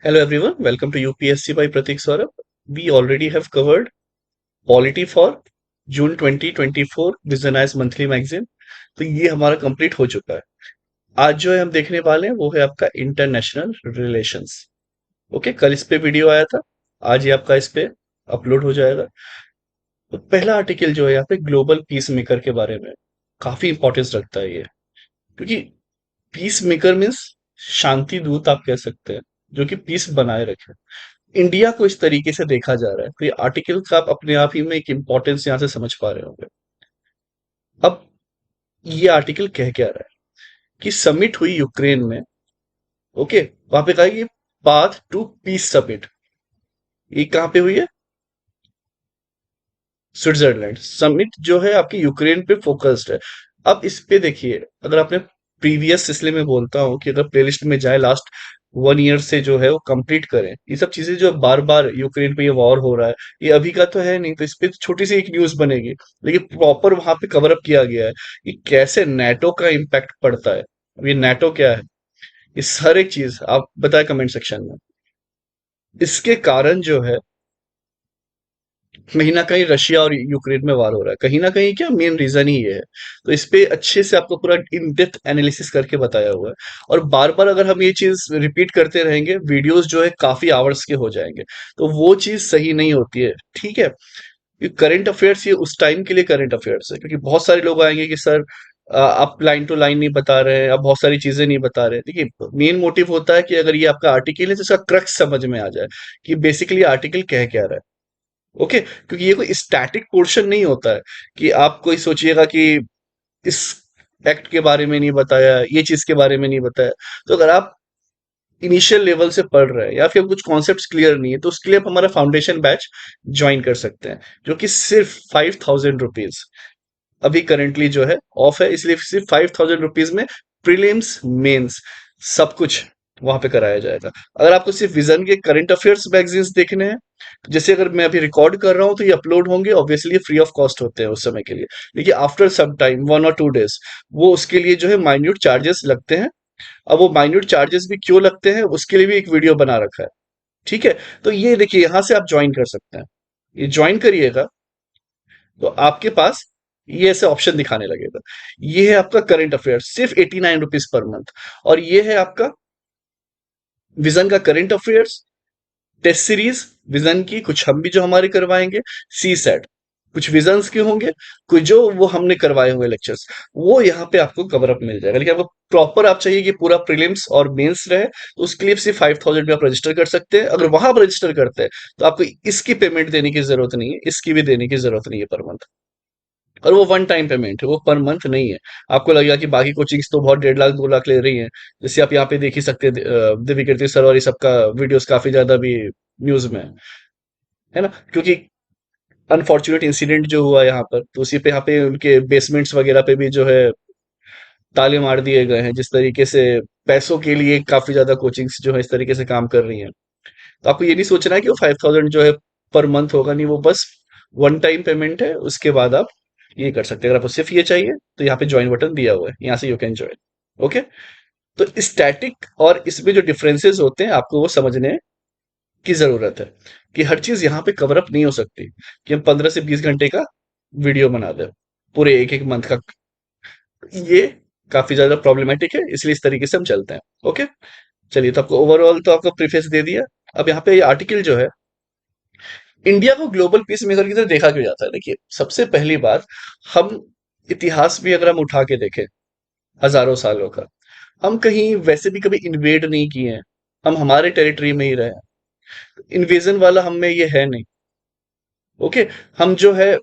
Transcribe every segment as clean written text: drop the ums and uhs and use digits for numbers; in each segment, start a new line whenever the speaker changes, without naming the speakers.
Hello everyone, welcome to UPSC by Pratik Saurabh. We already have covered Polity for June 2024 Visionized Monthly Magazine. तो ये हमारा complete हो चुका है। आज जो है हम देखने वाले हैं वो है आपका इंटरनेशनल रिलेशंस। ओके, कल इस पे वीडियो आया था, आज ये आपका इस पे अपलोड हो जाएगा। तो पहला आर्टिकल जो है यहाँ पे ग्लोबल पीस मेकर के बारे में काफी इंपॉर्टेंस रखता है ये, क्योंकि पीस मेकर मीन्स शांति दूत आप कह सकते हैं, जो कि पीस बनाए रखे। इंडिया को इस तरीके से देखा जा रहा है, तो ये आर्टिकल का आप अपने आप ही में एक इंपॉर्टेंस यहां से समझ पा रहे होंगे। अब ये आर्टिकल कह क्या रहा है कि समिट हुई यूक्रेन में। ओके, वहां पे कहा कि पाथ टू पीस समिट। ये कहां पे हुई है? स्विट्जरलैंड। समिट जो है आपकी यूक्रेन पे फोकस्ड है। अब इस पे देखिए, अगर आपने प्रीवियस, इसलिए मैं बोलता हूँ कि अगर प्लेलिस्ट में जाए लास्ट 1 ईयर से जो है वो कंप्लीट करें। ये सब चीजें जो बार बार यूक्रेन पे ये वॉर हो रहा है, ये अभी का तो है नहीं, तो इस पे छोटी सी एक न्यूज बनेगी, लेकिन प्रॉपर वहां पे कवर अप किया गया है कि कैसे नेटो का इम्पैक्ट पड़ता है। अब ये नेटो क्या है, इस हर एक चीज आप बताए कमेंट सेक्शन में। इसके कारण जो है कहीं ना कहीं रशिया और यूक्रेन में वार हो रहा है, कहीं ना कहीं क्या मेन रीजन ही ये है। तो इस पे अच्छे से आपको पूरा इन डेप्थ एनालिसिस करके बताया हुआ है। और बार बार अगर हम ये चीज रिपीट करते रहेंगे, वीडियोस जो है काफी आवर्स के हो जाएंगे, तो वो चीज सही नहीं होती है। ठीक है, करंट अफेयर्स ये उस टाइम के लिए करंट अफेयर्स है, क्योंकि बहुत सारे लोग आएंगे कि सर आप लाइन टू लाइन नहीं बता रहे हैं, आप बहुत सारी चीजें नहीं बता रहे हैं। देखिए, मेन मोटिव होता है कि अगर ये आपका आर्टिकल है तो इसका क्रक्स समझ में आ जाए कि बेसिकली आर्टिकल कह क्या रहा है। ओके, क्योंकि ये कोई स्टैटिक पोर्शन नहीं होता है कि आप कोई सोचिएगा कि इस एक्ट के बारे में नहीं बताया, ये चीज के बारे में नहीं बताया। तो अगर आप इनिशियल लेवल से पढ़ रहे हैं या फिर कुछ कॉन्सेप्ट्स क्लियर नहीं है, तो उसके लिए आप हमारा फाउंडेशन बैच ज्वाइन कर सकते हैं, जो कि सिर्फ 5000 रुपीज अभी करेंटली जो है ऑफ है। इसलिए सिर्फ 5000 रुपीज में प्रीलिम्स मेंस सब कुछ वहां पे कराया जाएगा। अगर आपको सिर्फ विजन के करंट अफेयर्स मैगजीन्स देखने हैं, तो जैसे अगर मैं अभी रिकॉर्ड कर रहा हूं तो ये अपलोड होंगे, ऑब्वियसली फ्री ऑफ कॉस्ट होते हैं उस समय के लिए। देखिए, आफ्टर सम टाइम 1 और 2 डेज वो उसके लिए जो है माइन्यूट चार्जेस लगते हैं। अब वो माइन्यूट चार्जेस भी क्यों लगते हैं, उसके लिए भी एक वीडियो बना रखा है। ठीक है, तो ये देखिए, यहां से आप ज्वाइन कर सकते हैं। ये ज्वाइन करिएगा तो आपके पास ये ऐसे ऑप्शन दिखाने लगेगा। ये है आपका करंट अफेयर, सिर्फ 89 रुपीज पर मंथ। और ये है आपका विजन का current affairs test series, Vision की कुछ हम भी जो हमारे करवाएंगे, सी सेट कुछ विजन्स के होंगे, कुछ जो वो हमने करवाए हुए लेक्चर्स, वो यहाँ पे आपको कवर अप मिल जाएगा। लेकिन आपको प्रॉपर आप चाहिए कि पूरा प्रीलिम्स और मेंस रहे, तो उसके लिए सिर्फ 5000 में आप रजिस्टर कर सकते हैं। अगर वहां आप रजिस्टर करते हैं तो आपको इसकी पेमेंट देने की जरूरत नहीं है, इसकी भी देने की जरूरत नहीं है पर मंथ। और वो वन टाइम पेमेंट है, वो पर मंथ नहीं है। आपको लगेगा कि बाकी कोचिंग्स तो बहुत 1.5 लाख 2 लाख ले रही हैं, जैसे आप यहाँ पे देख ही सकते हैं, दिव्य कीर्ति सर और ये सबका वीडियोस काफी ज्यादा भी न्यूज में है ना, क्योंकि अनफॉर्चुनेट इंसिडेंट जो हुआ यहाँ पर, तो उसी पे यहाँ पे उनके बेसमेंट्स वगैरह पे भी जो है ताले मार दिए गए हैं, जिस तरीके से पैसों के लिए काफी ज्यादा कोचिंग्स जो है इस तरीके से काम कर रही हैं। तो आपको ये नहीं सोचना है कि वो 5000 जो है पर मंथ होगा, नहीं, वो बस वन टाइम पेमेंट है। उसके बाद आप ये कर सकते हैं। अगर आपको सिर्फ ये चाहिए तो यहाँ पे ज्वाइन बटन दिया हुआ है, यहाँ से यू कैन ज्वाइन। ओके, तो स्टैटिक और इसमें जो डिफरेंसेस होते हैं आपको वो समझने की जरूरत है, कि हर चीज यहाँ पे कवर अप नहीं हो सकती कि हम 15 से 20 घंटे का वीडियो बना दें पूरे एक एक मंथ का। ये काफी ज्यादा प्रॉब्लमेटिक है, इसलिए इस तरीके से हम चलते हैं। ओके, चलिए, तो आपको ओवरऑल तो आपको प्रीफेस दे दिया। अब यहाँ पे ये आर्टिकल जो है, इंडिया को ग्लोबल पीस मेकर की तरह देखा क्यों जाता है। देखिए, सबसे पहली बात, हम इतिहास भी अगर हम उठा के देखें हजारों सालों का, हम कहीं वैसे भी कभी इन्वेड नहीं किए हैं। हम हमारे टेरिटरी में ही रहे हैं। इन्वेजन वाला हम में ये है नहीं। ओके, हम जो है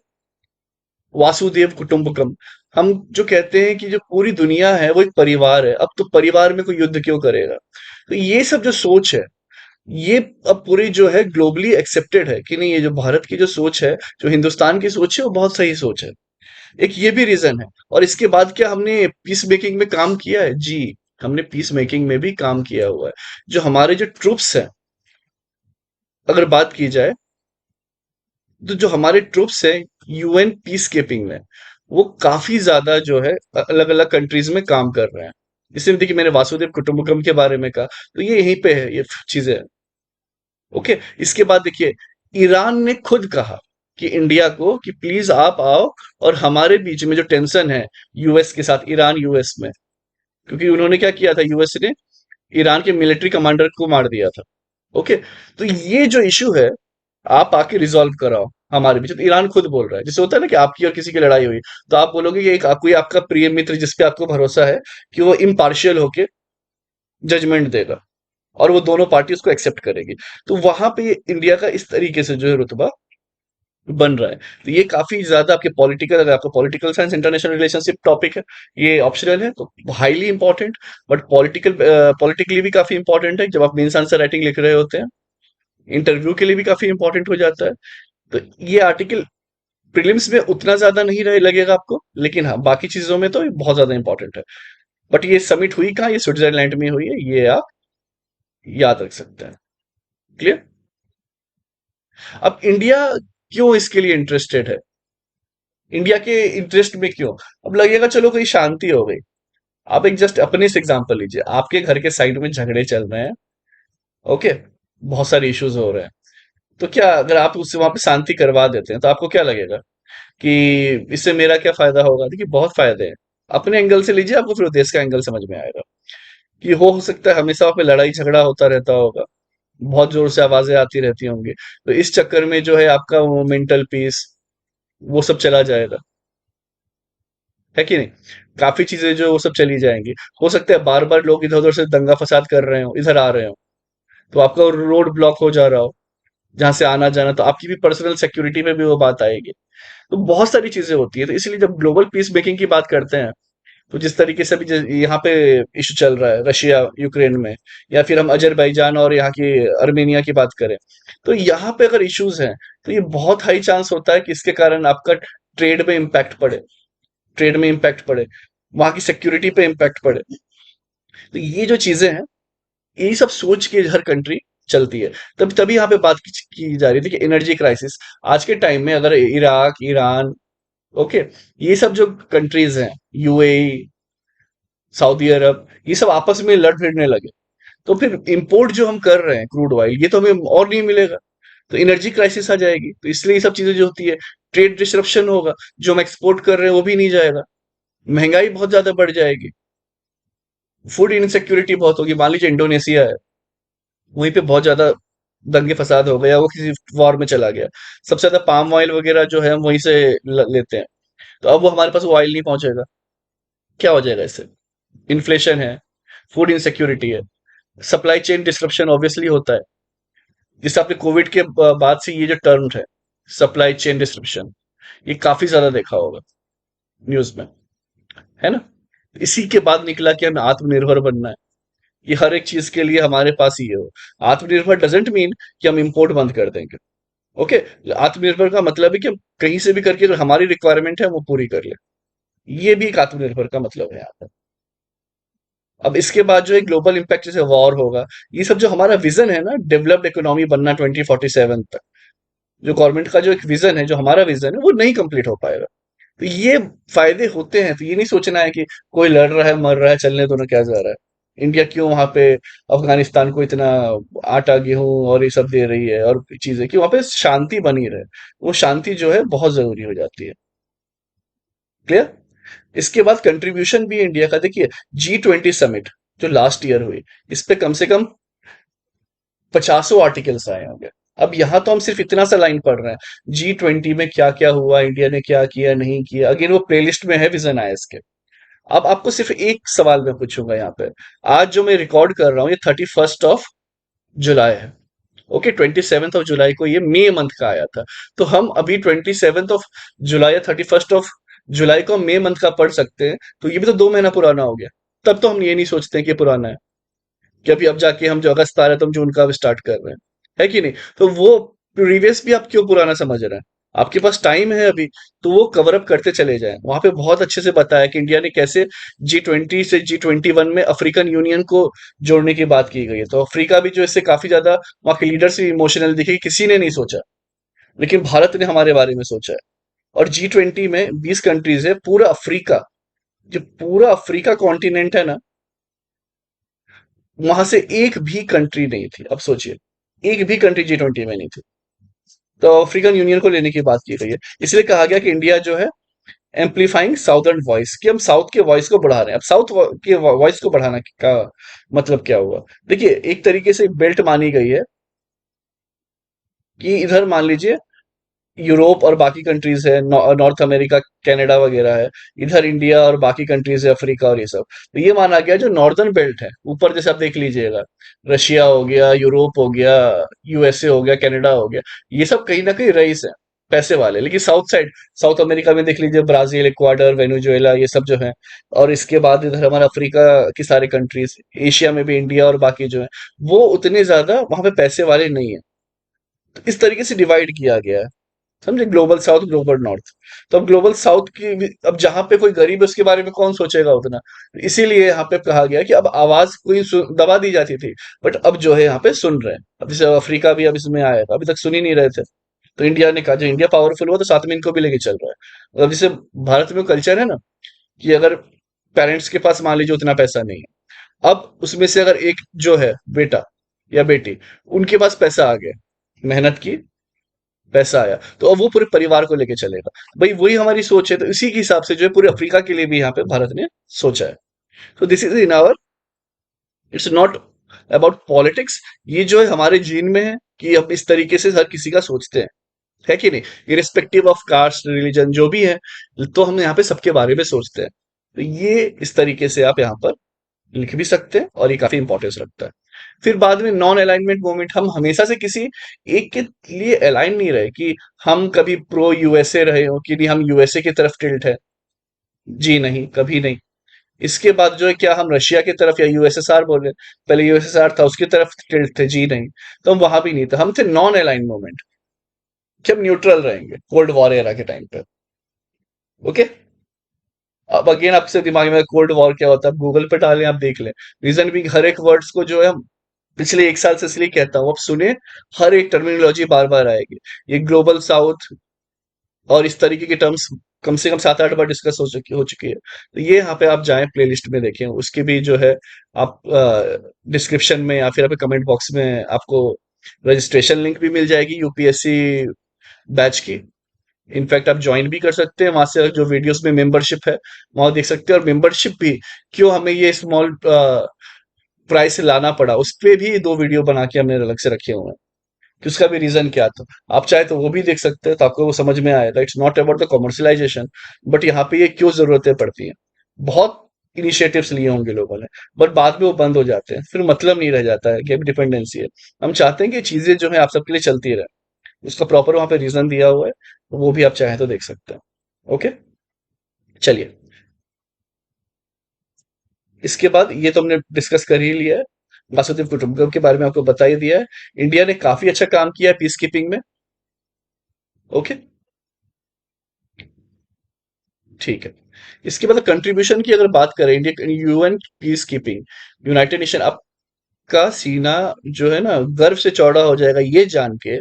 वासुदेव कुटुंबकम, हम जो कहते हैं कि जो पूरी दुनिया है वो एक परिवार है, अब तो परिवार में कोई युद्ध क्यों करेगा। तो ये सब जो सोच है, ये अब पूरी जो है ग्लोबली एक्सेप्टेड है कि नहीं, ये जो भारत की जो सोच है, जो हिंदुस्तान की सोच है, वो बहुत सही सोच है। एक ये भी रीजन है। और इसके बाद क्या हमने पीस मेकिंग में काम किया है? जी, हमने पीस मेकिंग में भी काम किया हुआ है। जो हमारे जो ट्रूप्स हैं, अगर बात की जाए, तो जो हमारे ट्रूप्स हैं यूएन पीस कीपिंग में, वो काफी ज्यादा जो है अलग अलग कंट्रीज में काम कर रहे हैं। इसलिए देखिए, मैंने वासुदेव कुटुंबकम के बारे में कहा, तो ये यहीं पे है ये चीजें। ओके, इसके बाद देखिए, ईरान ने खुद कहा कि इंडिया को कि प्लीज आप आओ, और हमारे बीच में जो टेंशन है यूएस के साथ, ईरान यूएस में, क्योंकि उन्होंने क्या किया था, यूएस ने ईरान के मिलिट्री कमांडर को मार दिया था। ओके, तो ये जो इशू है, आप आके रिजॉल्व कराओ हमारे बीच। तो ईरान खुद बोल रहा है, जैसे होता है ना कि आपकी और किसी की लड़ाई हुई, तो आप बोलोगे कि एक कोई आपका प्रिय मित्र जिसपे आपको भरोसा है कि वो इम्पार्शियल होके जजमेंट देगा, और वो दोनों पार्टी उसको एक्सेप्ट करेगी। तो वहां पे इंडिया का इस तरीके से जो है रुतबा बन रहा है। तो ये काफी ज्यादा आपके पॉलिटिकल, अगर आपको political science international relationship topic है, ये ऑप्शनल है तो हाईली इंपॉर्टेंट, बट पॉलिटिकली भी काफी इंपॉर्टेंट है। जब आप मेंस आंसर राइटिंग लिख रहे होते हैं, इंटरव्यू के लिए भी काफी इंपॉर्टेंट हो जाता है। तो ये आर्टिकल प्रीलिम्स में उतना ज्यादा नहीं रहे लगेगा आपको, लेकिन हाँ बाकी चीजों में तो ये बहुत ज्यादा इंपॉर्टेंट है। बट ये समिट हुई कहाँ, ये स्विट्जरलैंड में हुई है, ये आप याद रख सकते हैं। क्लियर। अब इंडिया क्यों इसके लिए इंटरेस्टेड है, इंडिया के इंटरेस्ट में क्यों? अब लगेगा चलो कोई शांति हो गई। आप एक जस्ट अपने से एग्जांपल लीजिए, आपके घर के साइड में झगड़े चल रहे हैं, ओके, बहुत सारे इश्यूज हो रहे हैं, तो क्या अगर आप उससे वहां पे शांति करवा देते हैं तो आपको क्या लगेगा कि इससे मेरा क्या फायदा होगा? देखिए बहुत फायदे हैं। अपने एंगल से लीजिए, आपको फिर देश का एंगल समझ में आएगा कि हो सकता है हमेशा वहाँ पे लड़ाई झगड़ा होता रहता होगा, बहुत जोर से आवाजें आती रहती होंगी, तो इस चक्कर में जो है आपका वो मेंटल पीस वो सब चला जाएगा, है कि नहीं? काफी चीजें जो वो सब चली जाएंगी। हो सकता है बार बार लोग इधर उधर से दंगा फसाद कर रहे हो, इधर आ रहे हो, तो आपका रोड ब्लॉक हो जा रहा हो जहां से आना जाना, तो आपकी भी पर्सनल सिक्योरिटी में भी वो बात आएगी। तो बहुत सारी चीजें होती है, तो इसलिए जब ग्लोबल पीस मेकिंग की बात करते हैं, तो जिस तरीके से अभी यहाँ पे इशू चल रहा है रशिया यूक्रेन में, या फिर हम अजरबैजान और यहाँ की अर्मेनिया की बात करें, तो यहाँ पे अगर इश्यूज हैं, तो ये बहुत हाई चांस होता है कि इसके कारण आपका ट्रेड में इम्पैक्ट पड़े, ट्रेड में इम्पैक्ट पड़े, वहां की सिक्योरिटी पे इम्पैक्ट पड़े। तो ये जो चीजें हैं, यही सब सोच के हर कंट्री चलती है। तब तभी यहाँ पे बात की जा रही थी कि एनर्जी क्राइसिस आज के टाइम में अगर इराक, ईरान, ओके, ये सब जो कंट्रीज हैं, यूएई, सऊदी अरब, ये सब आपस में लड़ भिड़ने लगे, तो फिर इंपोर्ट जो हम कर रहे हैं क्रूड ऑयल, ये तो हमें और नहीं मिलेगा, तो एनर्जी क्राइसिस आ जाएगी। तो इसलिए ये सब चीजें जो होती है, ट्रेड डिसरप्शन होगा, जो हम एक्सपोर्ट कर रहे हैं वो भी नहीं जाएगा, महंगाई बहुत ज्यादा बढ़ जाएगी, फूड इनसिक्योरिटी बहुत होगी। मान लीजिए इंडोनेशिया है, वहीं पे बहुत ज्यादा दंगे फसाद हो गए, या वो किसी वॉर में चला गया, सबसे ज्यादा पाम ऑयल वगैरह जो है हम वहीं से लेते हैं, तो अब वो हमारे पास वो ऑयल नहीं पहुंचेगा, क्या हो जाएगा इससे? इन्फ्लेशन है, फूड इनसिक्योरिटी है, सप्लाई चेन डिस्ट्रप्शन ऑब्वियसली होता है। जिससे आपने कोविड के बाद से ये जो टर्म है, सप्लाई चेन डिस्ट्रप्शन, ये काफी ज्यादा देखा होगा न्यूज में, है ना? इसी के बाद निकला कि हमें आत्मनिर्भर बनना है, ये हर एक चीज के लिए हमारे पास ही हो। आत्मनिर्भर डजेंट मीन कि हम इंपोर्ट बंद कर देंगे, ओके। आत्मनिर्भर का मतलब है कि हम कहीं से भी करके जो हमारी रिक्वायरमेंट है वो पूरी कर ले, ये भी एक आत्मनिर्भर का मतलब है यहाँ पर। अब इसके बाद जो है ग्लोबल इम्पैक्ट जैसे वॉर होगा, ये सब जो हमारा विजन है ना, डेवलप्ड इकोनॉमी बनना 2047 तक, जो गवर्नमेंट का जो एक विजन है, जो हमारा विजन है, वो नहीं कंप्लीट हो पाएगा। तो ये फायदे होते हैं, तो ये नहीं सोचना है कि कोई लड़ रहा है मर रहा है चलने दो ना, क्या जा रहा है, इंडिया क्यों वहां पे अफगानिस्तान को इतना आटा गेहूं और ये सब दे रही है, और चीजें कि वहां पे शांति बनी रहे, वो शांति जो है बहुत जरूरी हो जाती है। क्लियर। इसके बाद कंट्रीब्यूशन भी इंडिया का देखिए, G20 समिट जो लास्ट ईयर हुई, इस पे कम से कम 50 आर्टिकल्स आए होंगे। अब यहां तो हम सिर्फ इतना सा लाइन पढ़ रहे हैं, G20 में क्या क्या हुआ, इंडिया ने क्या किया नहीं किया, अगेन वो प्लेलिस्ट में है विजन आईएएस के। अब आपको सिर्फ एक सवाल मैं पूछूंगा यहाँ पे, आज जो मैं रिकॉर्ड कर रहा हूँ ये 31 जुलाई है, ओके, 27 जुलाई को ये मई मंथ का आया था, तो हम अभी 27 जुलाई या 31 जुलाई को हम मई मंथ का पढ़ सकते हैं, तो ये भी तो 2 महीना पुराना हो गया। तब तो हम ये नहीं सोचते कि ये पुराना है, कि अभी अब जाके हम जो अगस्त आ रहे हैं तो हम जून का अब स्टार्ट कर रहे हैं, है कि नहीं? तो वो प्रीवियस भी आप क्यों पुराना समझ रहे हैं? आपके पास टाइम है अभी, तो वो कवर अप करते चले जाएं। वहां पे बहुत अच्छे से बताया कि इंडिया ने कैसे G20 से G21 में अफ्रीकन यूनियन को जोड़ने की बात की गई है, तो अफ्रीका भी जो इससे काफी ज्यादा, वहां के लीडर्स भी इमोशनल दिखे, किसी ने नहीं सोचा, लेकिन भारत ने हमारे बारे में सोचा है। और G20 में 20 कंट्रीज है, पूरा अफ्रीका, जो पूरा अफ्रीका कॉन्टिनेंट है ना, वहां से एक भी कंट्री नहीं थी। अब सोचिए, एक भी कंट्री G20 में नहीं थी। तो अफ्रीकन यूनियन को लेने की बात की गई है। इसलिए कहा गया कि इंडिया जो है एम्पलीफाइंग साउदर्न वॉइस, कि हम साउथ के वॉइस को बढ़ा रहे हैं। अब साउथ के वॉइस को बढ़ाना का मतलब क्या हुआ? देखिए, एक तरीके से बेल्ट मानी गई है कि इधर मान लीजिए यूरोप और बाकी कंट्रीज है, नॉर्थ अमेरिका, कनाडा वगैरह है। इधर इंडिया और बाकी कंट्रीज है, अफ्रीका और ये सब। तो ये माना गया जो नॉर्दर्न बेल्ट है ऊपर, जैसे आप देख लीजिएगा, रशिया हो गया, यूरोप हो गया, यूएसए हो गया, कनाडा हो गया, ये सब कहीं ना कहीं रईस है, पैसे वाले। लेकिन साउथ साइड, साउथ अमेरिका में देख लीजिए, ब्राजील, इक्वाडोर, वेनेजुएला, ये सब जो है। और इसके बाद इधर हमारा अफ्रीका की सारी कंट्रीज, एशिया में भी इंडिया और बाकी जो है, वो उतने ज्यादा वहां पे पैसे वाले नहीं है। तो इस तरीके से डिवाइड किया गया है, समझे, ग्लोबल साउथ, ग्लोबल नॉर्थ। तो अब ग्लोबल साउथ की अब जहां पे कोई गरीब है उसके बारे में कौन सोचेगा उतना। इसीलिए यहाँ पे कहा गया कि अब आवाज कोई दबा दी जाती थी, बट अब जो है यहाँ पे सुन रहे हैं। अब जैसे अफ्रीका भी अब इसमें आएगा, अभी तक सुन ही नहीं रहे थे। तो इंडिया ने कहा, जो इंडिया पावरफुल हुआ तो साथ में इनको भी लेके चल रहा है। अब जैसे भारत में कल्चर है ना, कि अगर पेरेंट्स के पास मान लीजिए उतना पैसा नहीं है, अब उसमें से अगर एक जो है बेटा या बेटी, उनके पास पैसा आ गया, मेहनत की, पैसा आया, तो अब वो पूरे परिवार को लेके चलेगा। भाई वही हमारी सोच है, तो इसी के हिसाब से जो है पूरे अफ्रीका के लिए भी यहाँ पे भारत ने सोचा है। तो this is in our, it's not about politics. ये जो है हमारे जीन में है कि हम इस तरीके से हर किसी का सोचते हैं, है कि नहीं, इरिस्पेक्टिव ऑफ कास्ट, रिलीजन, जो भी है, तो हम यहाँ पे सबके बारे में सोचते हैं। तो ये इस तरीके से आप यहाँ पर लिख भी सकते हैं, और ये काफी इंपॉर्टेंस रखता है। फिर बाद में नॉन अलाइनमेंट मूवमेंट, हम हमेशा से किसी एक के लिए अलाइन नहीं रहे, कि हम कभी प्रो यूएसए रहे हो कि नहीं हम यूएसए की तरफ टिल्ट है, जी नहीं, कभी नहीं। इसके बाद जो है, क्या हम रशिया की तरफ या यूएसएसआर बोल रहे हैं, पहले यूएसएसआर था उसकी तरफ टिल्ट थे, जी नहीं। तो हम वहां भी नहीं थे, हम थे नॉन अलाइन मूवमेंट, कि हम न्यूट्रल रहेंगे कोल्ड वॉर एरा के टाइम पे। ओके। अब अगेन आपसे दिमाग में कोल्ड वॉर क्या होता है, आप गूगल पे डालें, आप देख लें। रीजन भी, हर एक वर्ड्स को जो है पिछले एक साल से इसलिए कहता हूं, अब सुने, हर एक टर्मिनोलॉजी बार बार आएगी। ये ग्लोबल साउथ और इस तरीके के टर्म्स कम से कम 7-8 बार डिस्कस हो चुकी है। तो ये यहाँ पे आप जाएं, प्लेलिस्ट में देखें, उसके भी जो है आप डिस्क्रिप्शन में या फिर आपके कमेंट बॉक्स में आपको रजिस्ट्रेशन लिंक भी मिल जाएगी यूपीएससी बैच की। इनफैक्ट आप ज्वाइन भी कर सकते हैं वहां से, जो वीडियोस में मेंबरशिप है वहां देख सकते हैं। और मेंबरशिप भी क्यों हमें ये स्मॉल प्राइस से लाना पड़ा, उस पे भी 2 वीडियो बना के हमने अलग से रखे हुए हैं, कि उसका भी रीजन क्या था। आप चाहे तो वो भी देख सकते हैं, तो आपको वो समझ में आएगा। It's not about the commercialisation, but यहाँ पे ये क्यों जरूरतें पड़ती हैं। बहुत इनिशिएटिव्स लिए होंगे लोगों ने, बट बाद में वो बंद हो जाते हैं, फिर मतलब नहीं रह जाता है कि अब डिपेंडेंसी है। हम चाहते हैं कि चीजें जो है आप सबके लिए चलती रहे, उसका प्रॉपर वहां पे रीजन दिया हुआ है, तो वो भी आप चाहें तो देख सकते हैं। ओके, चलिए। इसके बाद ये तो हमने डिस्कस कर ही लिया है, वासुदेव कुटुंबकम के बारे में आपको बता ही दिया है। इंडिया ने काफी अच्छा काम किया है पीस कीपिंग में। ओके, ठीक है। इसके बाद कंट्रीब्यूशन की अगर बात करें, India UN peace keeping, United nation, आपका सीना जो है ना गर्व से चौड़ा हो जाएगा ये जान के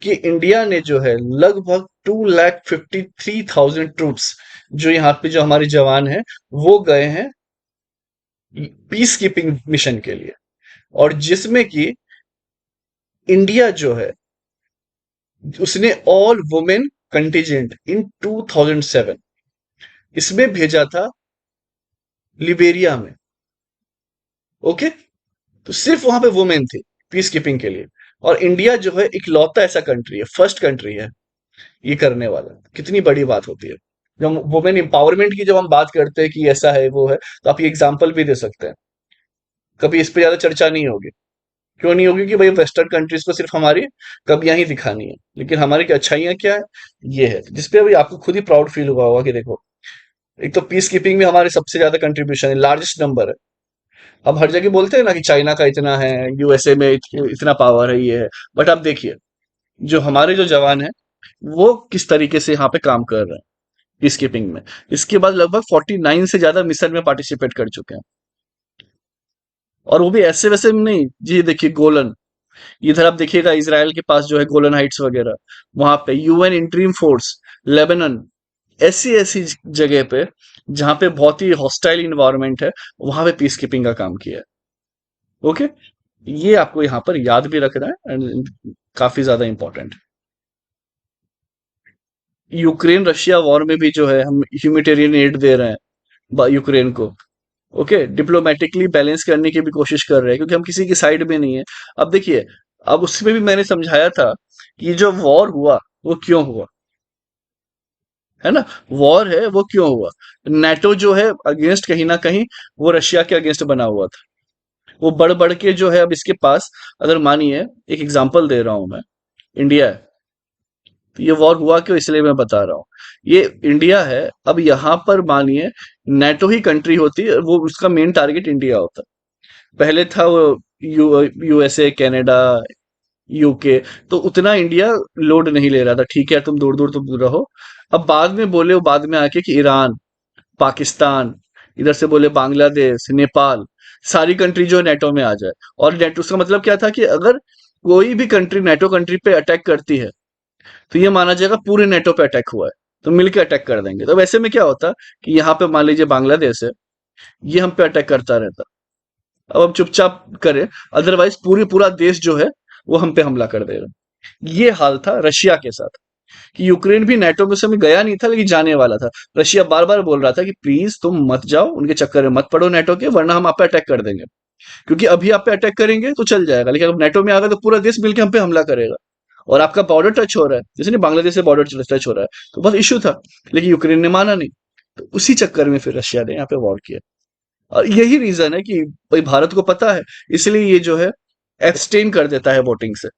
कि इंडिया ने जो है लगभग 2,53,000 ट्रूप्स, जो यहाँ पे जो हमारे जवान हैं, वो गए हैं पीस कीपिंग मिशन के लिए। और जिसमें कि इंडिया जो है, उसने ऑल वुमेन कंटिजेंट इन 2007 इसमें भेजा था, लिबेरिया में। ओके। तो सिर्फ वहां पे वुमेन थी पीस कीपिंग के लिए। और इंडिया जो है इकलौता ऐसा कंट्री है, फर्स्ट कंट्री है ये करने वाला। कितनी बड़ी बात होती है जब वुमेन एम्पावरमेंट की, जब हम बात करते हैं कि ऐसा है वो है, तो आप ये एग्जाम्पल भी दे सकते हैं। कभी इस पे ज्यादा चर्चा नहीं होगी। क्यों नहीं होगी? कि भाई वेस्टर्न कंट्रीज को सिर्फ हमारी कमियां ही दिखानी है, लेकिन हमारी की अच्छाइयां क्या है, ये है जिसपे अभी आपको खुद ही प्राउड फील हुआ होगा कि देखो, एक तो पीस कीपिंग में हमारे सबसे ज्यादा कंट्रीब्यूशन है, लार्जेस्ट नंबर है। अब हर जगह बोलते हैं ना कि चाइना का इतना है, यूएसए में इतना पावर है, ये है। बट आप देखिए, जो हमारे जो जवान है, वो किस तरीके से यहाँ पे काम कर रहे हैं पीस कीपिंग में। इसके बाद लगभग 49 से ज्यादा मिशन में पार्टिसिपेट कर चुके हैं। और वो भी ऐसे वैसे में नहीं जी। देखिए गोलन, इधर आप देखिएगा इसराइल के पास जो है गोलन हाइट्स वगैरह, वहां पे यूएन इंटरिम फोर्स, लेबनान, ऐसी ऐसी जगह पे जहां पे बहुत ही हॉस्टाइल इन्वायरमेंट है, वहां पे पीस कीपिंग का काम किया है। ओके। ये आपको यहाँ पर याद भी रखना है, एंड काफी ज्यादा इंपॉर्टेंट। यूक्रेन रशिया वॉर में भी जो है हम ह्यूमैनिटेरियन एड दे रहे हैं यूक्रेन को। ओके, डिप्लोमेटिकली बैलेंस करने की भी कोशिश कर रहे हैं, क्योंकि हम किसी की साइड में नहीं है। अब देखिए, अब उसमें भी मैंने समझाया था कि जो वॉर हुआ वो क्यों हुआ, है ना। वॉर है वो क्यों हुआ। नेटो जो है अगेंस्ट, कहीं ना कहीं वो रशिया के अगेंस्ट बना हुआ था। वो बढ़ बढ़ के जो है अब इसके पास, अगर मानिए, एक एग्जांपल दे रहा हूं मैं, इंडिया है। तो ये वॉर हुआ क्यों, इसलिए मैं बता रहा हूँ। ये इंडिया है, अब यहाँ पर मानिए नेटो ही कंट्री होती है, वो उसका मेन टारगेट इंडिया होता। पहले था वो यूएसए, कनाडा, यूके, तो उतना इंडिया लोड नहीं ले रहा था। ठीक है, तुम दूर दूर तुम दूर रहो। अब बाद में बोले, वो बाद में आके कि ईरान, पाकिस्तान, इधर से बोले बांग्लादेश, नेपाल, सारी कंट्री जो नेटो में आ जाए। और नेटो, उसका मतलब क्या था कि अगर कोई भी कंट्री नेटो कंट्री पे अटैक करती है, तो ये माना जाएगा पूरे नेटो पे अटैक हुआ है, तो मिलकर अटैक कर देंगे। तो वैसे में क्या होता कि यहाँ पे मान लीजिए बांग्लादेश है, ये हम पे अटैक करता रहता, अब हम चुपचाप करें, अदरवाइज पूरा देश जो है वो हम पे हमला कर देगा। ये हाल था रशिया के साथ, कि यूक्रेन भी नेटो में उस समय गया नहीं था, लेकिन जाने वाला था। रशिया बार बार बोल रहा था कि प्लीज तुम मत जाओ, उनके चक्कर में मत पड़ो नेटो के, वरना हम आप पे अटैक कर देंगे। क्योंकि अभी आप पे अटैक करेंगे तो चल जाएगा, लेकिन अब नेटो में आ गए तो पूरा देश मिलकर हम पे हमला करेगा। और आपका बॉर्डर टच हो रहा है, जैसे नहीं बांग्लादेश से बॉर्डर टच हो रहा है, तो बहुत इश्यू था। लेकिन यूक्रेन ने माना नहीं, तो उसी चक्कर में फिर रशिया ने यहाँ पे वॉर किया। और यही रीजन है कि भाई भारत को पता है, इसलिए ये जो है एब्सटेन कर देता है वोटिंग से।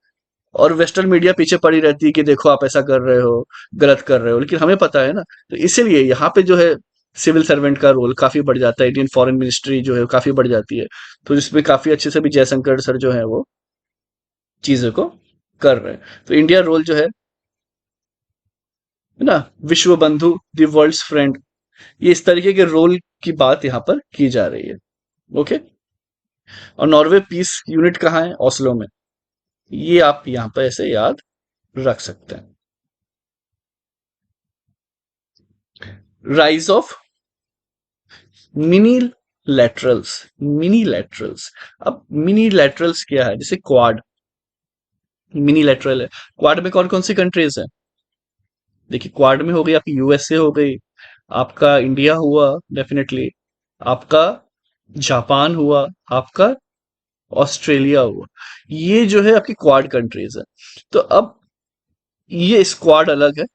और वेस्टर्न मीडिया पीछे पड़ी रहती है कि देखो आप ऐसा कर रहे हो, गलत कर रहे हो, लेकिन हमें पता है ना। तो इसीलिए यहाँ पे जो है सिविल सर्वेंट का रोल काफी बढ़ जाता है, इंडियन फॉरेन मिनिस्ट्री जो है काफी बढ़ जाती है। तो जिसमें काफी अच्छे से भी जयशंकर सर जो है वो चीजों को कर रहे हैं। तो इंडिया रोल जो है ना, विश्व बंधु, दी वर्ल्ड्स फ्रेंड, ये इस तरीके के रोल की बात यहाँ पर की जा रही है। ओके। और नॉर्वे पीस यूनिट कहाँ है, ओस्लो में। ये आप यहाँ पर ऐसे याद रख सकते हैं। Rise of mini laterals. Mini laterals, अब मिनी लैटरल्स क्या है, जैसे क्वाड मिनी लैटरल है। क्वाड में कौन कौन सी कंट्रीज है, देखिए क्वाड में हो गई आपकी यूएसए हो गई, आपका इंडिया हुआ डेफिनेटली, आपका जापान हुआ, आपका ऑस्ट्रेलिया हुआ। ये जो है आपकी क्वाड कंट्रीज है। तो अब ये स्क्वाड अलग है,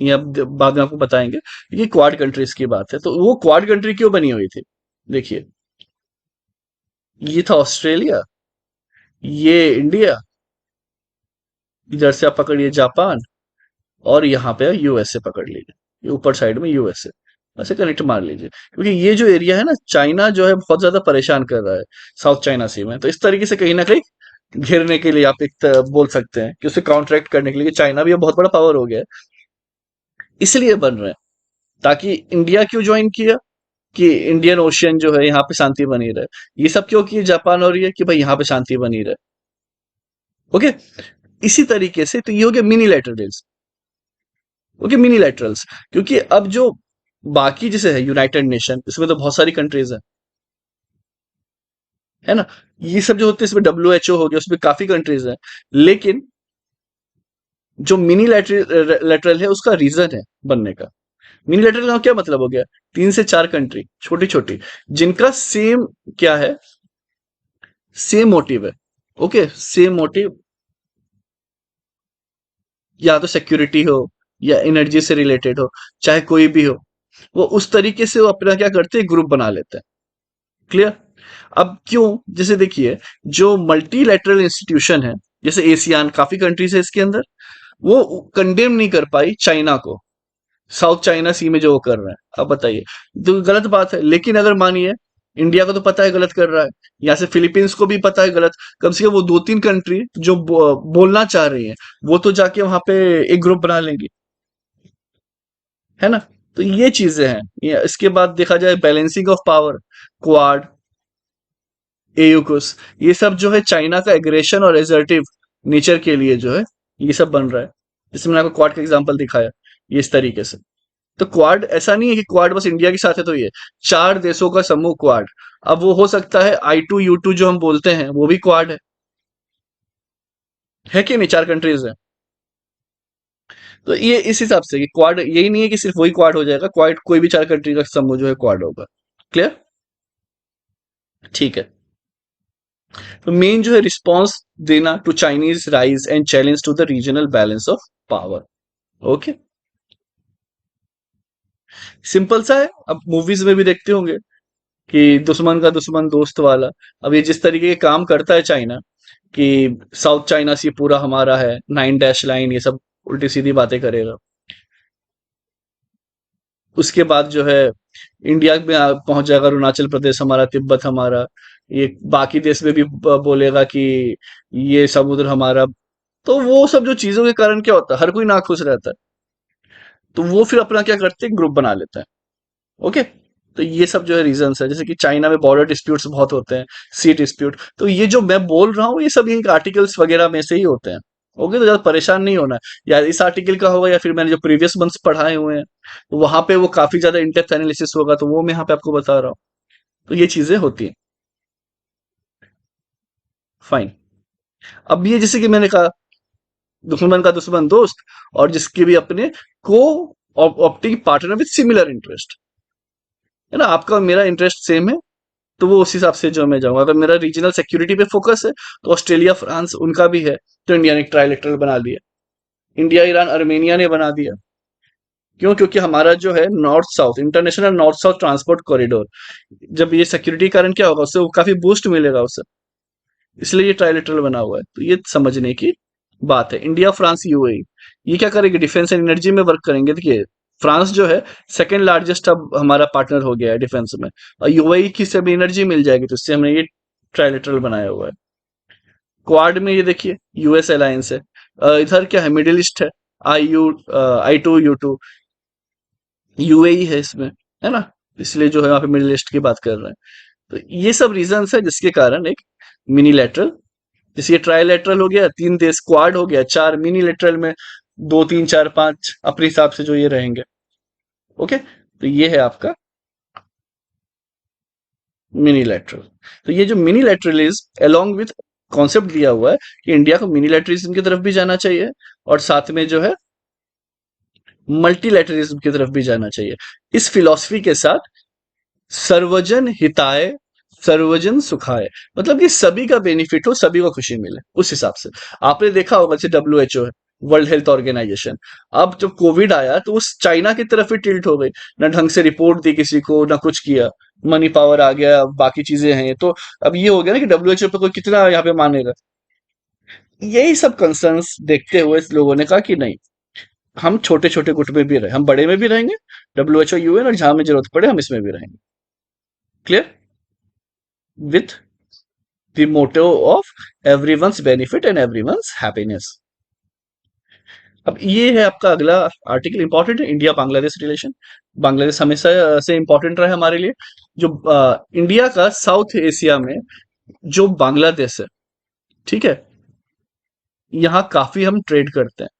ये अब बाद में आपको बताएंगे। ये क्वाड कंट्रीज की बात है, तो वो क्वाड कंट्री क्यों बनी हुई थी, देखिए, ये था ऑस्ट्रेलिया, ये इंडिया, इधर से आप पकड़िए जापान, और यहाँ पे यूएसए पकड़ लीजिए, ये ऊपर साइड में यूएसए, ऐसे कनेक्ट मार लीजिए। क्योंकि ये जो एरिया है ना, चाइना जो है बहुत ज्यादा परेशान कर रहा है साउथ चाइना सी में। तो इस तरीके से कहीं ना कहीं घेरने के लिए आप एक बोल सकते हैं कि उसे काउंटरैक्ट करने के लिए, चाइना भी अब बहुत बड़ा पावर हो गया है, इसलिए बन रहे हैं। ताकि इंडिया क्यों ज्वाइन किया, कि इंडियन ओशियन जो है यहाँ पे शांति बनी रहे। ये सब क्यों किए जापान और ये, कि भाई यहाँ पे शांति बनी रहे। ओके। इसी तरीके से तो ये हो गया mini laterals. Okay, mini laterals, क्योंकि अब जो बाकी जैसे है यूनाइटेड नेशन, इसमें तो बहुत सारी कंट्रीज है ना। ये सब जो होते हैं, इसमें डब्ल्यू हो गया, उसमें काफी कंट्रीज है। लेकिन जो मिनी लेटरल है उसका रीजन है बनने का। मिनी लेटरल का क्या मतलब हो गया, 3 से 4 कंट्री छोटी छोटी, जिनका सेम क्या है, सेम मोटिव है। ओके, सेम मोटिव, या तो सिक्योरिटी हो, या एनर्जी से रिलेटेड हो, चाहे कोई भी हो, वो उस तरीके से वो अपना क्या करते हैं, ग्रुप बना लेते हैं। क्लियर। अब क्यों, जैसे देखिए, जो मल्टीलैटरल इंस्टीट्यूशन है, जैसे एशियान काफी कंट्रीज है इसके अंदर, वो कंडेम नहीं कर पाई चाइना को, साउथ चाइना सी में जो वो कर रहे हैं। अब बताइए, तो गलत बात है। लेकिन अगर मानिए इंडिया को तो पता है गलत कर रहा है, यहाँ से फिलीपींस को भी पता है गलत, कम से कम वो 2-3 कंट्री जो बोलना चाह रही हैं, वो तो जाके वहां पे एक ग्रुप बना लेंगी, है ना। तो ये चीजें हैं। इसके बाद देखा जाए बैलेंसिंग ऑफ पावर, क्वाड, एयूकुस, ये सब जो है चाइना का एग्रेशन और एसर्टिव नेचर के लिए जो है ये सब बन रहा है। जैसे मैंने आपको क्वाड का एग्जांपल दिखाया, ये इस तरीके से। तो क्वाड ऐसा नहीं है कि क्वाड बस इंडिया के साथ है, तो ये 4 देशों का समूह क्वाड। अब वो हो सकता है I2 U2 जो हम बोलते हैं वो भी क्वाड है, है कि नहीं, 4 कंट्रीज है। तो ये इस हिसाब से कि क्वाड यही नहीं है कि सिर्फ वही क्वाड हो जाएगा, क्वाड कोई भी 4 कंट्री का समूह जो है क्वाड होगा। क्लियर? ठीक है। तो मेन जो है रिस्पॉन्स देना to Chinese rise and challenge to the regional balance of power. Okay, simple सा है। अब मूवीज में भी देखते होंगे कि दुश्मन का दुश्मन दोस्त वाला। अब ये जिस तरीके के काम करता है चाइना, कि साउथ चाइना सी पूरा हमारा है, 9 डैश लाइन, ये सब उल्टी सीधी बातें करेगा। उसके बाद जो है इंडिया में पहुंच जाएगा, अरुणाचल प्रदेश हमारा, तिब्बत हमारा, ये बाकी देश में भी बोलेगा कि ये समुद्र हमारा। तो वो सब जो चीजों के कारण क्या होता है, हर कोई ना खुश रहता है। तो वो फिर अपना क्या करते हैं, ग्रुप बना लेता है। ओके। तो ये सब जो है रीजंस है, जैसे कि चाइना में बॉर्डर डिस्प्यूट्स बहुत होते हैं, सी डिस्प्यूट। तो ये जो मैं बोल रहा हूँ ये सब यही आर्टिकल्स वगैरह में से ही होते हैं। ओके, तो ज्यादा परेशान नहीं होना है। या इस आर्टिकल का होगा, या फिर मैंने जो प्रीवियस मंथ्स पढ़ाए हुए हैं, तो वहां पे वो काफी ज्यादा इंडेप्थ एनालिसिस होगा, तो वो मैं यहाँ पे आपको बता रहा हूँ। तो ये चीजें होती हैं। फाइन। अब ये जैसे कि मैंने कहा, दुश्मन का दुश्मन दोस्त, और जिसके भी अपने को opting partner with similar interest, है ना, आपका और मेरा इंटरेस्ट सेम है। तो वो उस हिसाब से जो मैं जाऊंगा, अगर मेरा रीजनल सिक्योरिटी पे फोकस है, तो ऑस्ट्रेलिया फ्रांस उनका भी है, तो इंडिया ने एक ट्राइलेटरल बना लिया। इंडिया ईरान अर्मेनिया ने बना दिया। क्यों? क्योंकि हमारा जो है north south, international north south transport corridor, जब ये सिक्योरिटी कारण क्या होगा, उससे वो काफी बूस्ट मिलेगा उससे। इसलिए ये ट्राइलेटरल बना हुआ है, तो ये समझने की बात है। इंडिया फ्रांस यूएई, ये क्या करेंगे, डिफेंस एंड एनर्जी में वर्क करेंगे। देखिए, फ्रांस जो है सेकंड लार्जेस्ट अब हमारा पार्टनर हो गया है डिफेंस में, और यूएई की से भी एनर्जी मिल जाएगी, तो इससे हमने ये ट्राइलेटरल बनाया हुआ है। क्वाड में ये देखिए, यूएस अलायंस है। इधर क्या है, मिडिल ईस्ट है, I2 U2, यूएई है इसमें, है ना। इसलिए जो है यहाँ पे मिडिल ईस्ट की बात कर रहे हैं। तो ये सब रीजंस है जिसके कारण एक मिनीलेटरल, जैसे ये ट्राइलेटरल हो गया, 3 देश, क्वाड हो गया 4, मिनीलेटरल में 2 3 4 5 अपने हिसाब से जो ये रहेंगे। ओके, तो ये है आपका मिनीलेटरल। तो ये जो मिनीलेटरलिज्म अलोंग विथ कॉन्सेप्ट दिया हुआ है कि इंडिया को मिनीलेटरलिज्म की तरफ भी जाना चाहिए, और साथ में जो है मल्टीलेटरलिज्म की तरफ भी जाना चाहिए। इस फिलॉसफी के साथ सर्वजन हिताय, सर्वजन सुखाय, मतलब कि सभी का बेनिफिट हो, सभी को खुशी मिले, उस हिसाब से। आपने देखा होगा जैसे WHO है, वर्ल्ड हेल्थ ऑर्गेनाइजेशन, अब जब कोविड आया तो उस चाइना की तरफ ही टिल्ट हो गई। ना ढंग से रिपोर्ट दी किसी को, ना कुछ किया, मनी पावर आ गया, बाकी चीजें हैं। तो अब ये हो गया ना कि WHO पे कोई कितना यहाँ पे मानेगा। यही सब कंसर्न्स देखते हुए इस लोगों ने कहा कि नहीं, हम छोटे छोटे गुट में भी रहे, हम बड़े में भी रहेंगे, WHO UN, और जहां में जरूरत पड़े हम इसमें भी रहेंगे। Clear? With the motto of everyone's benefit and everyone's happiness। अब ये है आपका अगला आर्टिकल, इंपॉर्टेंट है, इंडिया बांग्लादेश रिलेशन। बांग्लादेश हमेशा से इंपॉर्टेंट रहा है हमारे लिए। जो इंडिया का साउथ एशिया में जो बांग्लादेश है, ठीक है, यहाँ काफी हम ट्रेड करते हैं,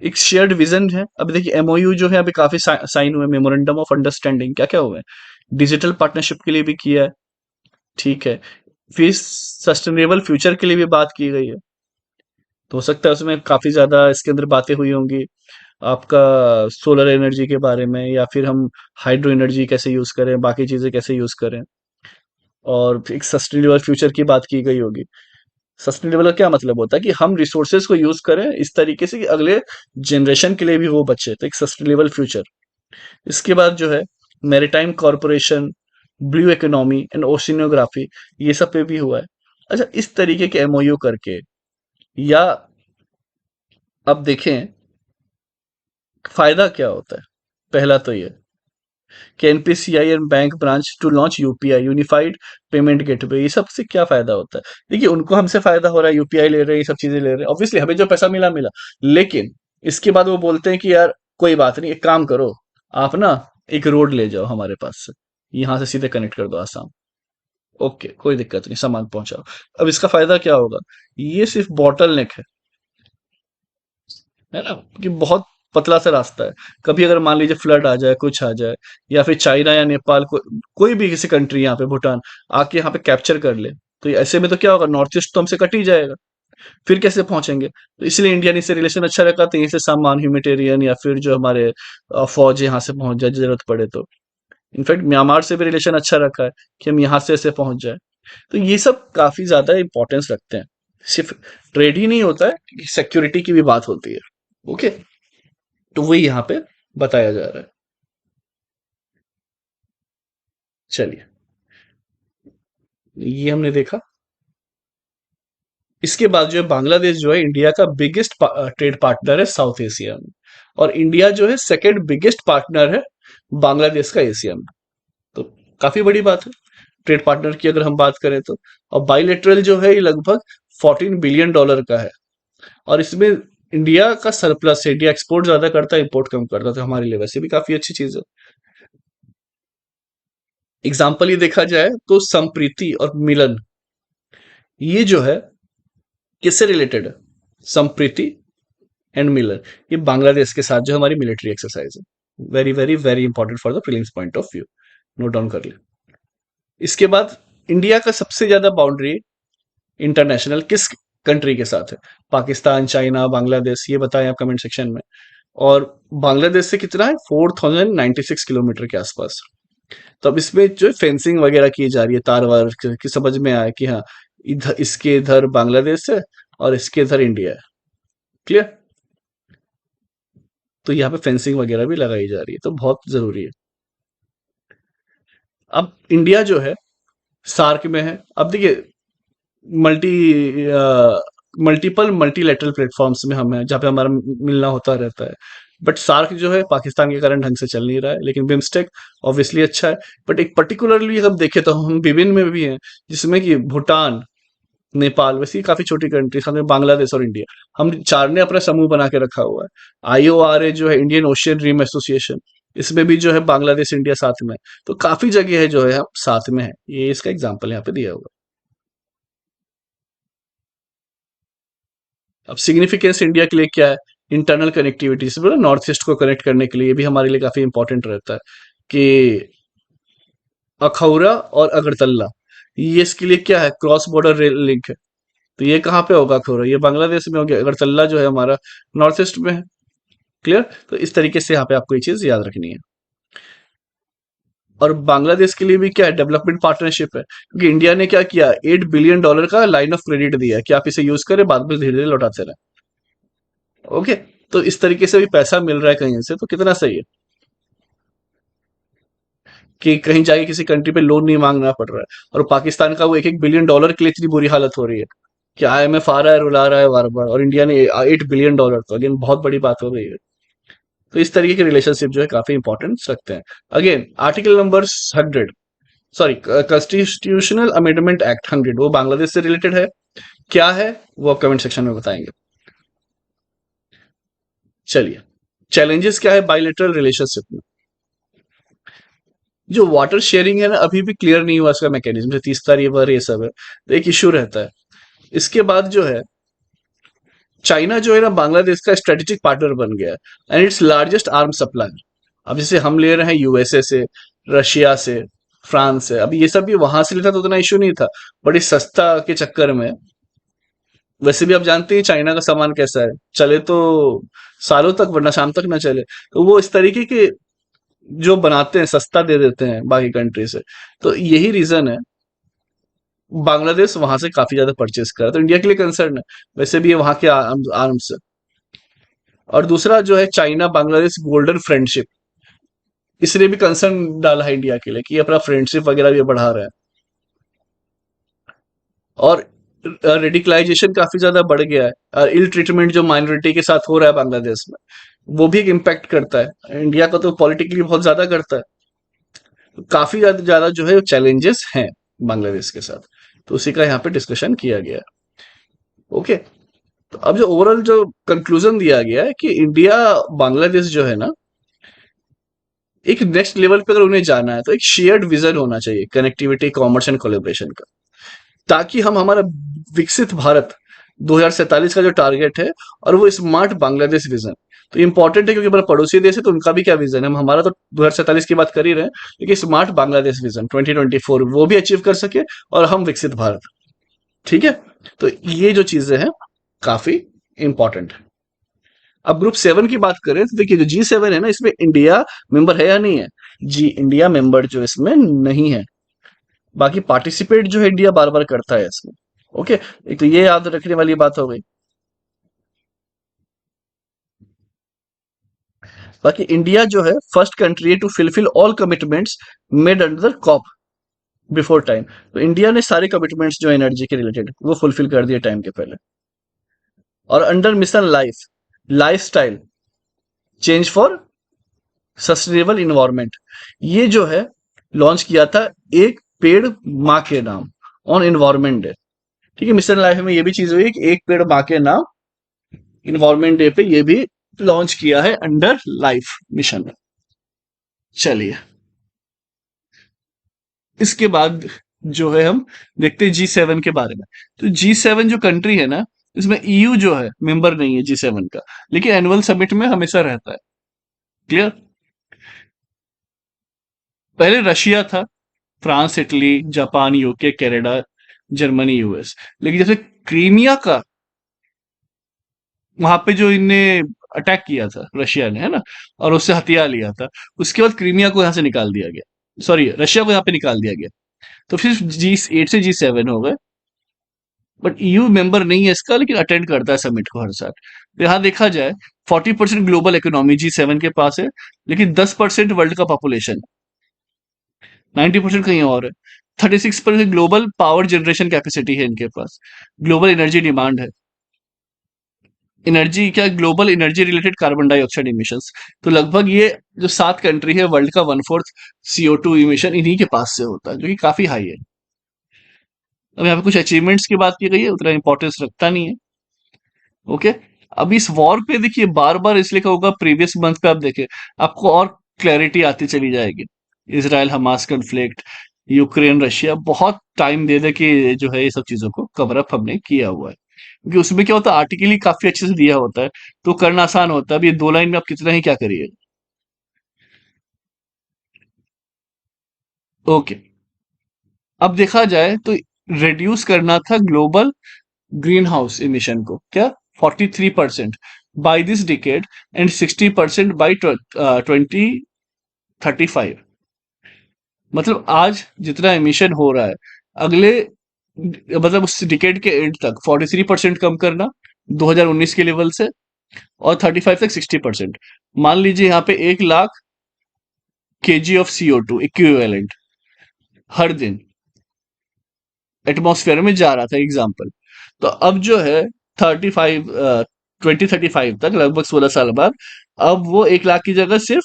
एक शेयर्ड विजन है। अभी देखिए MOU जो है अभी काफी साइन हुए, मेमोरेंडम ऑफ अंडरस्टैंडिंग, क्या क्या हुए हैं, डिजिटल पार्टनरशिप के लिए भी किया है, ठीक है, फिर सस्टेनेबल फ्यूचर के लिए भी बात की गई है। तो हो सकता है उसमें काफी ज्यादा इसके अंदर बातें हुई होंगी आपका सोलर एनर्जी के बारे में, या फिर हम हाइड्रो एनर्जी कैसे यूज करें, बाकी चीजें कैसे यूज करें, और एक सस्टेनेबल फ्यूचर की बात की गई होगी। सस्टेनेबल का क्या मतलब होता है कि हम रिसोर्सेज को यूज करें इस तरीके से कि अगले जनरेशन के लिए भी वो बचे, तो एक सस्टेनेबल फ्यूचर। इसके बाद जो है maritime corporation, blue economy and oceanography, ये सब पे भी हुआ है। अच्छा, इस तरीके के MOU करके, या अब देखें फायदा क्या होता है। पहला तो ये कि NPCI and bank branch to launch UPI, unified payment gateway, ये सब से क्या फायदा होता है। देखिए, उनको हमसे फायदा हो रहा है, UPI ले रहे हैं, ये सब चीजें ले रहे हैं, ऑब्वियसली हमें जो पैसा मिला मिला। लेकिन इसके बाद वो बोलते हैं कि यार कोई बात नहीं, एक काम करो, आप ना एक रोड ले जाओ हमारे पास से, यहाँ से सीधे कनेक्ट कर दो आसाम। ओके, कोई दिक्कत नहीं, सामान पहुंचाओ। अब इसका फायदा क्या होगा, ये सिर्फ बॉटल नेक है ना, कि बहुत पतला सा रास्ता है। कभी अगर मान लीजिए फ्लड आ जाए, कुछ आ जाए, या फिर चाइना या नेपाल कोई भी किसी कंट्री, यहाँ पे भूटान आके यहाँ पे कैप्चर कर ले, तो ऐसे में तो क्या होगा, नॉर्थ ईस्ट तो हमसे कट ही जाएगा। फिर कैसे पहुंचेंगे? तो इसलिए इंडिया ने इससे रिलेशन अच्छा रखा, तो यहीं से सामान ह्यूमैनिटेरियन या फिर जो हमारे फौज यहाँ से पहुंच जाए जरूरत पड़े तो। इनफैक्ट म्यांमार से भी रिलेशन अच्छा रखा है कि हम यहाँ से ऐसे पहुंच जाए। तो ये सब काफी ज्यादा इंपॉर्टेंस रखते हैं। सिर्फ ट्रेड ही नहीं होता है, सिक्योरिटी की भी बात होती है। ओके, तो वही यहाँ पे बताया जा रहा है। चलिए, ये हमने देखा। इसके बाद जो है बांग्लादेश जो है इंडिया का बिगेस्ट ट्रेड पार्टनर है साउथ एशिया में, और इंडिया जो है सेकंड बिगेस्ट पार्टनर है बांग्लादेश का एशिया में। तो काफी बड़ी बात है ट्रेड पार्टनर की अगर हम बात करें तो। और बाइलेटरल जो है ये लगभग $14 बिलियन का है, और इसमें इंडिया का सरप्लस है। इंडिया एक्सपोर्ट ज्यादा करता है, इंपोर्ट कम करता है, तो हमारे लिए वैसे भी काफी अच्छी चीज है। एग्जाम्पल ये देखा जाए तो संप्रीति और मिलन, ये जो है किससे रिलेटेड है? संप्रीति एंड मिलन, ये बांग्लादेश के साथ जो हमारी मिलिट्री एक्सरसाइज है। Very very very important for the prelims point of view, note down कर ले। इसके बाद इंडिया का सबसे ज्यादा बाउंड्री इंटरनेशनल किस कंट्री के साथ है? पाकिस्तान, चाइना, बांग्लादेश, ये बताएं आप कमेंट सेक्शन में। और बांग्लादेश से कितना है? 4096 किलोमीटर के आसपास। तो अब इसमें जो फेंसिंग वगैरह की जा रही है, तार वार की समझ में आया कि हाँ, इधर इसके इधर बांग्लादेश है और इसके इधर इंडिया है। क्लियर? तो यहाँ पे फेंसिंग वगैरह भी लगाई जा रही है, तो बहुत जरूरी है। अब इंडिया जो है सार्क में है। अब देखिए, मल्टी मल्टीपल मल्टीलेटरल प्लेटफॉर्म्स में हम हैं जहाँ पे हमारा मिलना होता रहता है। बट सार्क जो है पाकिस्तान के कारण ढंग से चल नहीं रहा है, लेकिन बिम्स्टेक ऑब्वियसली अच्छा है। बट एक पर्टिकुलरली हम देखें तो हम विभिन्न में भी हैं, जिसमें कि भूटान, नेपाल, वैसे ही काफी छोटी कंट्री, साथ में बांग्लादेश और इंडिया, हम चार ने अपना समूह बना के रखा हुआ है। IORA जो है, इंडियन ओशियन रिम एसोसिएशन, इसमें भी जो है बांग्लादेश इंडिया साथ में है। तो काफी जगह है जो है हम साथ में है, ये इसका एग्जाम्पल यहाँ पे दिया हुआ है। अब सिग्निफिकेंस इंडिया के लिए क्या है? इंटरनल कनेक्टिविटी से नॉर्थ ईस्ट को कनेक्ट करने के लिए, ये भी हमारे लिए काफी इंपॉर्टेंट रहता है कि अखौरा और अगरतला, ये इसके लिए क्या है? क्रॉस बॉर्डर रेल लिंक है। तो ये कहाँ पे होगा? अखौरा ये बांग्लादेश में हो गया, अगरतला जो है हमारा नॉर्थ ईस्ट में है। क्लियर? तो इस तरीके से यहाँ पे आपको ये चीज याद रखनी है। और बांग्लादेश के लिए भी क्या है? डेवलपमेंट पार्टनरशिप है, क्योंकि इंडिया ने क्या किया, $8 बिलियन का लाइन ऑफ क्रेडिट दिया है कि आप इसे यूज करें, बाद में धीरे धीरे लौटाते रहे। ओके, तो इस तरीके से भी पैसा मिल रहा है कहीं से, तो कितना सही है कि कहीं जाके किसी कंट्री पे लोन नहीं मांगना पड़ रहा है। और पाकिस्तान का वो $1 1 बिलियन के लिए इतनी बुरी हालत हो रही है कि IMF आ रहा है, रुला रहा है बार बार, और इंडिया ने $8 बिलियन, तो अगेन बहुत बड़ी बात हो गई है। तो इस तरीके के रिलेशनशिप जो है काफी इंपॉर्टेंस रखते हैं। Again article number 100, sorry, constitutional amendment act 100, वो बांग्लादेश से रिलेटेड है। क्या है वो आप कमेंट सेक्शन में बताएंगे। चलिए, चैलेंजेस क्या है बायलेटरल रिलेशनशिप में? जो वाटर शेयरिंग है ना, अभी भी क्लियर नहीं हुआ इसका मैकेनिज्म, जो तीस्ता रिवर ये सब है, तो एक इश्यू रहता है। इसके बाद जो है चाइना जो है ना बांग्लादेश का स्ट्रेटेजिक पार्टनर बन गया है, and its largest arm supplier. अब जैसे हम ले रहे हैं USA से, रशिया से, फ्रांस से, अभी ये सब भी वहां से लेता तो उतना इश्यू नहीं था। बट इस सस्ता के चक्कर में, वैसे भी आप जानते हैं चाइना का सामान कैसा है, चले तो सालों तक वरना शाम तक ना चले। तो वो इस तरीके के जो बनाते हैं सस्ता दे देते हैं बाकी कंट्री से। तो यही रीजन है बांग्लादेश वहां से काफी ज्यादा परचेस कर रहा है, तो इंडिया के लिए कंसर्न है। वैसे भी ये वहां के आर्म्स है। और दूसरा जो है चाइना बांग्लादेश गोल्डन फ्रेंडशिप, इसने भी कंसर्न डाला है इंडिया के लिए कि ये अपना फ्रेंडशिप वगैरह भी बढ़ा रहा है। और रेडिकलाइजेशन काफी ज्यादा बढ़ गया है, और इल ट्रीटमेंट जो माइनॉरिटी के साथ हो रहा है बांग्लादेश में, वो भी एक इम्पैक्ट करता है। इंडिया को तो पॉलिटिकली बहुत ज्यादा करता है। तो काफी ज्यादा ज्यादा जो है चैलेंजेस हैं बांग्लादेश के साथ, तो उसी का यहाँ पे डिस्कशन किया गया है। ओके, तो अब जो ओवरऑल जो कंक्लूजन दिया गया है कि इंडिया बांग्लादेश जो है ना, एक नेक्स्ट लेवल पे अगर उन्हें जाना है तो एक शेयर्ड विजन होना चाहिए कनेक्टिविटी, कॉमर्स एंड कोलेब्रेशन का, ताकि हम हमारा विकसित भारत 2047 का जो टारगेट है, और वो स्मार्ट बांग्लादेश विजन, तो इंपॉर्टेंट है क्योंकि हमारा पड़ोसी देश है, तो उनका भी क्या विजन है, हम हमारा तो 2047 की बात कर ही रहे हैं, लेकिन स्मार्ट बांग्लादेश विजन 2024 वो भी अचीव कर सके, और हम विकसित भारत। ठीक है, तो ये जो चीजें हैं काफी इंपॉर्टेंट है। अब ग्रुप 7 की बात करें तो देखिए, जो G7 है ना, इसमें इंडिया मेंबर है या नहीं है? जी, इंडिया मेंबर जो इसमें नहीं है। बाकी पार्टिसिपेट जो है इंडिया बार बार करता है इसमें। ओके, एक तो ये याद रखने वाली बात हो गई। बाकी इंडिया जो है first country to fulfil all commitments made under COP before time. तो इंडिया ने सारे कमिटमेंट्स जो एनर्जी के रिलेटेड वो फुलफिल कर दिए टाइम के पहले। और under mission life, lifestyle change for sustainable environment, ये जो है लॉन्च किया था एक पेड़ माँ के नाम ऑन इन्वायरमेंट डे। ठीक है, मिशन लाइफ में ये भी चीज हुई कि एक पेड़ माँ के नाम इन्वायरमेंट डे पे ये भी लॉन्च किया है अंडर लाइफ मिशन में। चलिए, इसके बाद जो है हम देखते हैं G7 के बारे में। तो G7 जो कंट्री है ना, इसमें EU जो है मेंबर नहीं है G7 का, लेकिन एनुअल समिट में हमेशा रहता है। क्लियर? पहले रशिया था, France, Italy, Japan, UK, Canada, Germany, US. लेकिन जैसे क्रीमिया का वहां पे जो इनने अटैक किया था रशिया ने, है ना, और उससे हथियार लिया था, उसके बाद क्रीमिया को यहां से निकाल दिया गया, सॉरी रशिया को यहाँ पे निकाल दिया गया। तो फिर G8 से G7 हो गए। बट EU मेंबर नहीं है इसका, लेकिन अटेंड करता है समिट को हर साल। तो यहाँ देखा जाए 40% ग्लोबल इकोनॉमी G7 के पास है, लेकिन 10% वर्ल्ड का पॉपुलेशन, 90% कहीं और है। 36% ग्लोबल पावर जनरेशन कैपेसिटी है इनके पास। ग्लोबल एनर्जी डिमांड है, एनर्जी क्या, global energy related carbon dioxide emissions. तो लगभग ये जो 7 कंट्री है, वर्ल्ड का 1/4 CO2 इमिशन इन्हीं के पास से होता है, जो कि काफी हाई है। अब यहाँ पे कुछ अचीवमेंट्स की बात की गई है, उतना इंपॉर्टेंस रखता नहीं है। ओके, अब इस वॉर पे देखिए बार बार इसलिए होगा, प्रीवियस मंथ पे आप देखें, आपको और क्लैरिटी आती चली जाएगी। Israel Hamas conflict, Ukraine Russia, बहुत टाइम दे दे के जो है ये सब चीजों को कवर अप हमने किया हुआ है, क्योंकि उसमें क्या होता है, आर्टिकली काफी अच्छे से दिया होता है, तो करना आसान होता है। अब ये 2 लाइन में आप कितना ही क्या करिए। ओके, अब देखा जाए तो रिड्यूस करना था ग्लोबल ग्रीन हाउस इमिशन को, क्या, 43% by this decade and 60% by 2035। मतलब आज जितना एमिशन हो रहा है, अगले मतलब उस डिकेड के एंड तक 43% कम करना 2019 के लेवल से, और 35 तक 60%। मान लीजिए यहाँ पे 1 lakh kg of CO2 equivalent हर दिन एटमॉस्फेयर में जा रहा था, एग्जाम्पल। तो अब जो है 35 2035 तक, लगभग 16 साल बाद, अब वो 1 लाख की जगह सिर्फ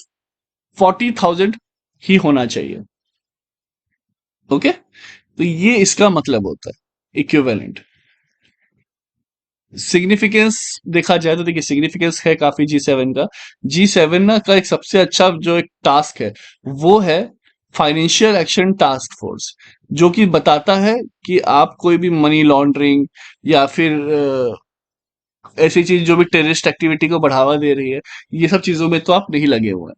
40,000 ही होना चाहिए। ओके, तो ये इसका मतलब होता है इक्विवेलेंट। सिग्निफिकेंस देखा जाए तो देखिए, सिग्निफिकेंस है काफी G7 का। G7 ना का एक सबसे अच्छा जो एक टास्क है, वो है फाइनेंशियल एक्शन टास्क फोर्स, जो कि बताता है कि आप कोई भी मनी लॉन्ड्रिंग या फिर ऐसी चीज जो भी टेररिस्ट एक्टिविटी को बढ़ावा दे रही है, ये सब चीजों में तो आप नहीं लगे हुए हैं।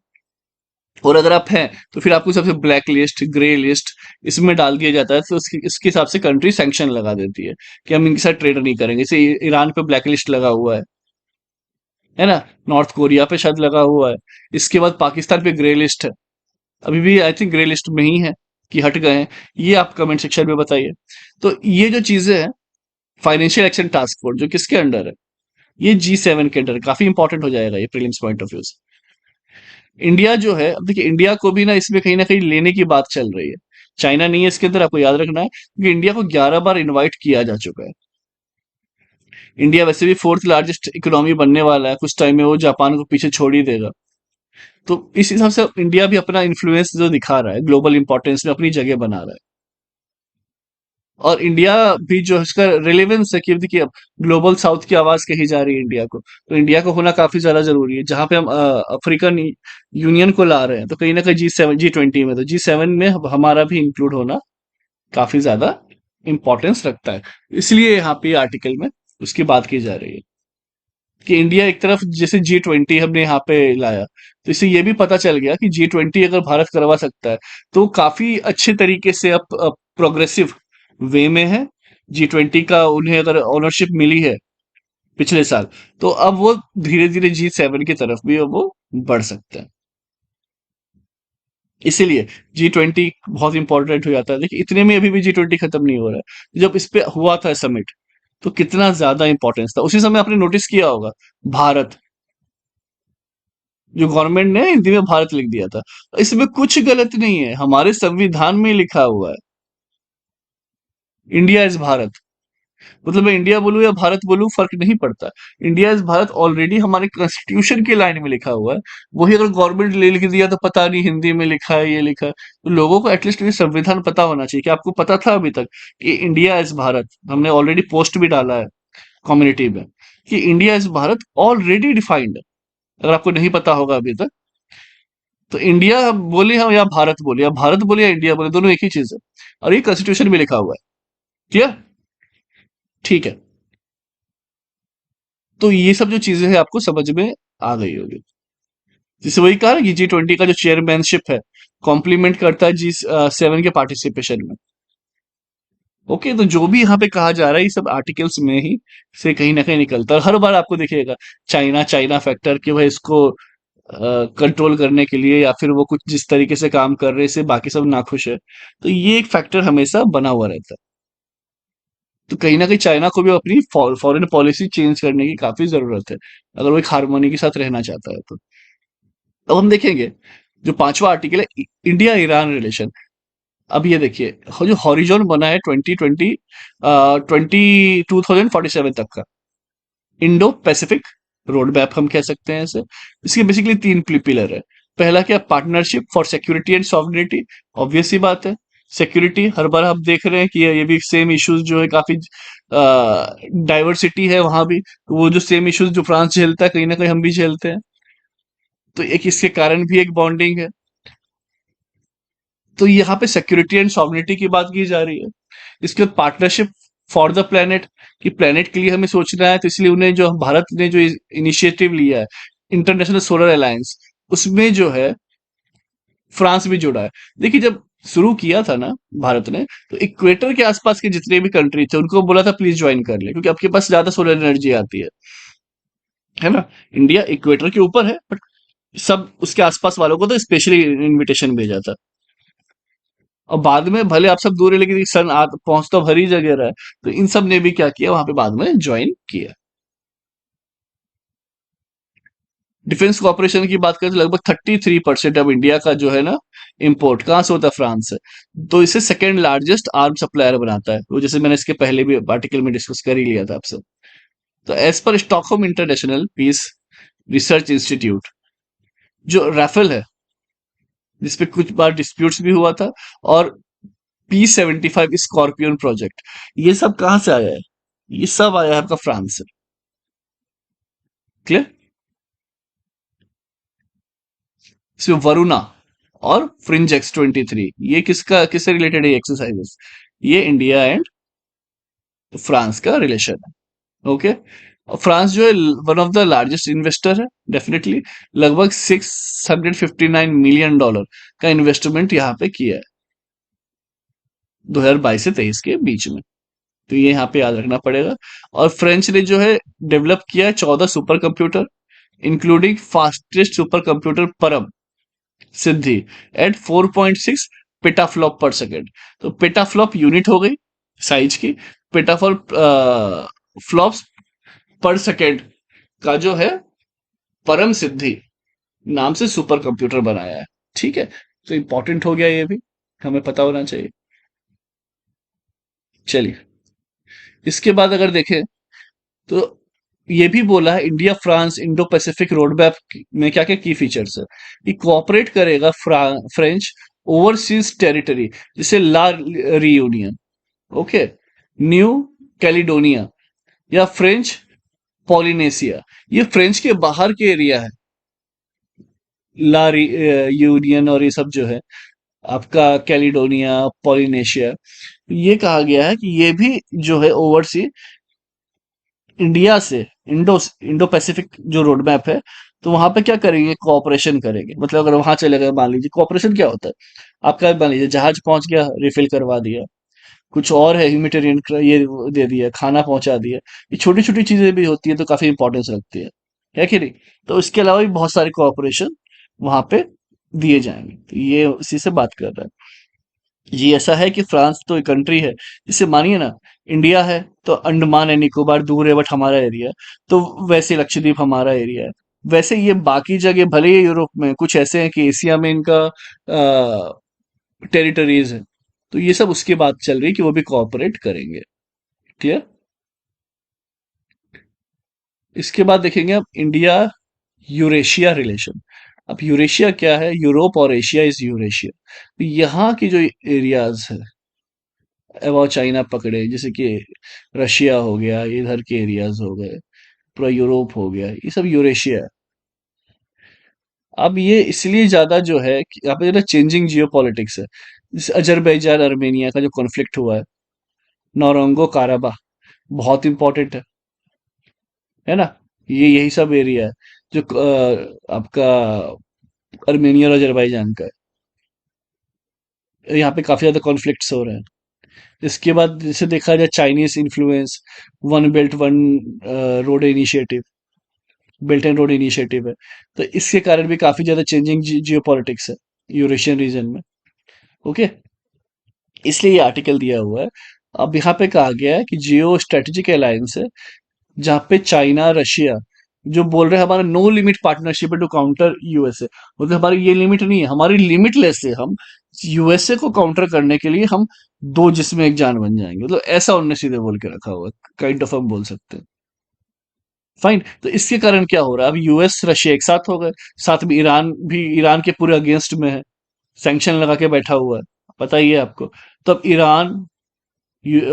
और अगर आप हैं तो फिर आपको सबसे ब्लैक लिस्ट, ग्रे लिस्ट इसमें डाल दिया जाता है। तो इसके हिसाब से कंट्री सैंक्शन लगा देती है कि हम इनके साथ ट्रेड नहीं करेंगे। जैसे ईरान पे ब्लैक लिस्ट लगा हुआ है ना, नॉर्थ कोरिया पे शायद लगा हुआ है। इसके बाद पाकिस्तान पे ग्रे लिस्ट है, अभी भी आई थिंक ग्रे लिस्ट में ही है कि हट गए हैं। ये आप कमेंट सेक्शन में बताइए। तो ये जो चीजें हैं, फाइनेंशियल एक्शन टास्क फोर्स जो किसके अंडर है, ये G7 के अंडर काफी इंपॉर्टेंट हो जाएगा ये प्रीलिम्स पॉइंट ऑफ व्यू से। इंडिया जो है, अब देखिए इंडिया को भी ना कहीं लेने की बात चल रही है। चाइना नहीं है इसके अंदर, आपको याद रखना है, क्योंकि इंडिया को 11 बार इनवाइट किया जा चुका है। इंडिया वैसे भी फोर्थ लार्जेस्ट इकोनॉमी बनने वाला है, कुछ टाइम में वो जापान को पीछे छोड़ ही देगा। तो इस हिसाब से इंडिया भी अपना इन्फ्लुएंस जो दिखा रहा है, ग्लोबल इंपॉर्टेंस में अपनी जगह बना रहा है। और इंडिया भी जो है इसका रेलेवेंस है कि देखिए अब ग्लोबल साउथ की आवाज कही जा रही है इंडिया को, तो इंडिया को होना काफी ज्यादा जरूरी है। जहां पे हम अफ्रीकन यूनियन को ला रहे हैं, तो कहीं ना कहीं G20 में, तो G7 में हमारा भी इंक्लूड होना काफी ज्यादा इंपॉर्टेंस रखता है। इसलिए यहाँ पे आर्टिकल में उसकी बात की जा रही है कि इंडिया एक तरफ जैसे G20 हमने यहाँ पे लाया, तो इससे ये भी पता चल गया कि G20 अगर भारत करवा सकता है, तो काफी अच्छे तरीके से अब प्रोग्रेसिव वे में है। G20 का उन्हें अगर ओनरशिप मिली है, पिछले साल। तो अब वो धीरे धीरे G7 की तरफ भी अब वो बढ़ सकते हैं। इसीलिए G20 बहुत इंपॉर्टेंट हो जाता है। देखिए इतने में अभी भी G20 खत्म नहीं हो रहा है। जब इस पे हुआ था समिट, तो कितना ज्यादा इंपॉर्टेंस था। उसी समय आपने नोटिस किया होगा, भारत, जो गवर्नमेंट ने हिंदी में भारत लिख दिया था, इसमें कुछ गलत नहीं है, हमारे संविधान में लिखा हुआ है, इंडिया इज भारत। मतलब मैं इंडिया बोलूं या भारत बोलूं फर्क नहीं पड़ता। इंडिया इज भारत ऑलरेडी हमारे कॉन्स्टिट्यूशन की लाइन में लिखा हुआ है। वही अगर गवर्नमेंट ले लिख दिया तो पता नहीं हिंदी में लिखा है, ये लिखा है। तो लोगों को एटलीस्ट ये संविधान पता होना चाहिए। कि आपको पता था अभी तक कि इंडिया इज भारत? हमने ऑलरेडी पोस्ट भी डाला है कम्युनिटी में कि India is Bharat already defined है। अगर आपको नहीं पता होगा अभी तक, तो इंडिया बोले हम या भारत बोले, या भारत बोले या इंडिया बोले, दोनों एक ही चीज है। और ये कॉन्स्टिट्यूशन में लिखा हुआ है। क्लियर? ठीक है। तो ये सब जो चीजें हैं आपको समझ में आ गई होगी। जैसे वही कहा ना कि G20 का जो चेयरमैनशिप है, कॉम्प्लीमेंट करता है G7 के पार्टिसिपेशन में। ओके, तो जो भी यहाँ पे कहा जा रहा है ये सब आर्टिकल्स में ही से कहीं ना कहीं निकलता है। और हर बार आपको दिखेगा चाइना चाइना फैक्टर, कि भाई इसको कंट्रोल करने के लिए, या फिर वो कुछ जिस तरीके से काम कर रहे हैं इससे बाकी सब नाखुश है। तो ये एक फैक्टर हमेशा बना हुआ रहता है। तो कहीं ना कहीं चाइना को भी अपनी फॉरेन पॉलिसी चेंज करने की काफी जरूरत है, अगर वो एक हार्मोनी के साथ रहना चाहता है तो। अब हम देखेंगे जो पांचवा आर्टिकल है, इंडिया ईरान रिलेशन। अब ये देखिए, जो हॉरिजॉन बना है 2047 तक का, इंडो पैसिफिक रोड मैप हम कह सकते हैं इसे। इसके बेसिकली तीन पिलर है। पहला क्या, partnership for security and sovereignty. Obvious सी बात है, सिक्योरिटी हर बार हम देख रहे हैं कि ये भी सेम इश्यूज जो है, काफी डाइवर्सिटी है वहां भी। तो वो जो सेम इश्यूज जो फ्रांस झेलता है, कहीं ना कहीं हम भी झेलते हैं। तो एक इसके कारण भी एक बॉन्डिंग है। तो यहाँ पे सिक्योरिटी एंड सॉवरेनिटी की बात की जा रही है। इसके बाद पार्टनरशिप फॉर द प्लेनेट, कि प्लेनेट के लिए हमें सोचना है, तो इसलिए उन्हें जो भारत ने जो इनिशिएटिव लिया है, इंटरनेशनल सोलर अलायंस, उसमें जो है फ्रांस भी जुड़ा है। देखिए जब शुरू किया था ना भारत ने, तो इक्वेटर के आसपास के जितने भी कंट्री थे उनको बोला था प्लीज ज्वाइन कर ले, क्योंकि आपके पास ज्यादा सोलर एनर्जी आती है ना। इंडिया इक्वेटर के ऊपर है, बट सब उसके आसपास वालों को तो स्पेशली इनविटेशन भेजा था। और बाद में भले आप सब दूर है, लेकिन सन आ पहुंच तो हर ही जगह रहा है। तो इन सब ने भी क्या किया, वहां पे बाद में ज्वाइन किया। डिफेंस कॉर्पोरेशन की बात करें तो लगभग 33% अब इंडिया का जो है ना इंपोर्ट कहाँ से होता है, फ्रांस से। तो इसे सेकेंड लार्जेस्ट आर्म सप्लायर बनाता है, वो जैसे मैंने इसके पहले भी आर्टिकल में डिस्कस कर ही लिया था आपसे। तो एज पर Stockholm International Peace Research Institute, जो राफेल है, जिसपे कुछ बार डिस्प्यूट्स भी हुआ था, और P-75 स्कॉर्पियन प्रोजेक्ट, ये सब कहां से आया है? ये सब आया है आपका फ्रांस से। क्लियर? इसमें वरुणा और फ्रिंज X-23, ये किससे रिलेटेड है एक्सरसाइजेस? ये इंडिया एंड फ्रांस का रिलेशन है। ओके। और फ्रांस जो है one of the largest investor है, डेफिनेटली। लगभग $659 मिलियन का इन्वेस्टमेंट यहाँ पे किया है 2022 से 23 के बीच में। तो ये यहाँ पे याद रखना पड़ेगा। और फ्रेंच ने जो है डेवलप किया है 14 super computer, including fastest super computer परम सिद्धि एट 4.6 पेटाफ्लॉप पर सेकेंड। तो पेटाफ्लॉप यूनिट हो गई साइज की, पेटाफ्लॉप फ्लॉप्स पर सेकेंड का जो है परम सिद्धि नाम से सुपर कंप्यूटर बनाया है। ठीक है, तो इंपॉर्टेंट हो गया, ये भी हमें पता होना चाहिए। चलिए, इसके बाद अगर देखें तो ये भी बोला है India France Indo Pacific road map में क्या क्या की फीचर्स है। ये कोऑपरेट करेगा फ्रेंच ओवरसीज टेरिटरी, जैसे ला रियूनियन, ओके, न्यू कैलिडोनिया, या फ्रेंच पॉलिनेशिया। ये फ्रेंच के बाहर के एरिया है, ला यूनियन और ये सब जो है आपका कैलिडोनिया, पॉलिनेशिया। ये कहा गया है कि ये भी जो है ओवरसी इंडिया से इंडो इंडो पैसिफिक जो रोड मैप है, तो वहां पे क्या करेंगे, कोऑपरेशन करेंगे। मतलब अगर वहां चले गए, मान लीजिए कोऑपरेशन क्या होता है, आपका मान लीजिए जहाज पहुंच गया, रिफिल करवा दिया। कुछ और है ह्यूमैनिटेरियन ये वो दे दिया, खाना पहुंचा दिया। ये छोटी छोटी चीजें भी होती है तो काफी इंपॉर्टेंस रखती है कि नहीं? तो इसके अलावा भी बहुत सारे कोऑपरेशन वहां पे दिए जाएंगे, तो ये उसी से बात कर रहा है। जी, ऐसा है कि फ्रांस तो एक कंट्री है, जैसे मानिए ना, इंडिया है तो अंडमान एंड निकोबार दूर है बट हमारा एरिया है, तो वैसे लक्षद्वीप हमारा एरिया है। वैसे ये बाकी जगह भले ही यूरोप में कुछ ऐसे हैं कि एशिया में इनका टेरिटरीज है, तो ये सब उसकी बात चल रही है कि वो भी कोऑपरेट करेंगे। क्लियर? इसके बाद देखेंगे अब इंडिया यूरेशिया रिलेशन। अब यूरेशिया क्या है? यूरोप और एशिया इज यूरेशिया। तो यहाँ की जो एरियाज है, अब और चाइना पकड़े, जैसे कि रशिया हो गया, इधर के एरियाज हो गए, पूरा यूरोप हो गया, ये सब यूरेशिया है। अब ये इसलिए ज्यादा जो है कि यहाँ पे जो चेंजिंग जियो पॉलिटिक्स है, जैसे अजरबैजान अर्मेनिया का जो कॉन्फ्लिक्ट हुआ है, नौरंगो काराबाह, बहुत इंपॉर्टेंट है ना? ये यही सब एरिया है जो आपका अर्मेनिया और अजरबैजान का है। यहाँ पे काफी ज्यादा कॉन्फ्लिक्ट्स हो रहे हैं। इसके बाद जैसे देखा जाए Chinese influence, one belt one road initiative, belt and road initiative है, तो इसके कारण भी काफी ज्यादा चेंजिंग जियो पॉलिटिक्स है यूरेशियन रीजन में। ओके, इसलिए ये आर्टिकल दिया हुआ है। अब यहाँ पे कहा गया है कि जियो स्ट्रेटेजिक अलायंस है, जहाँ पे चाइना रशिया जो बोल रहे हैं हमारा नो लिमिट पार्टनरशिप है टू काउंटर यूएसए, मतलब हमारी ये लिमिट नहीं है, हमारी लिमिटलेस है। हम यूएसए को काउंटर करने के लिए हम दो जिसमें एक जान बन जाएंगे, मतलब ऐसा उनने सीधे बोल के रखा हुआ है, काइंड ऑफ हम बोल सकते हैं। फाइन, तो इसके कारण क्या हो रहा है? अब यूएस रशिया एक साथ हो गए, साथ में ईरान भी ईरान के पूरे अगेंस्ट में है, सैंक्शन लगा के बैठा हुआ है, पता ही है आपको। तो अब ईरान,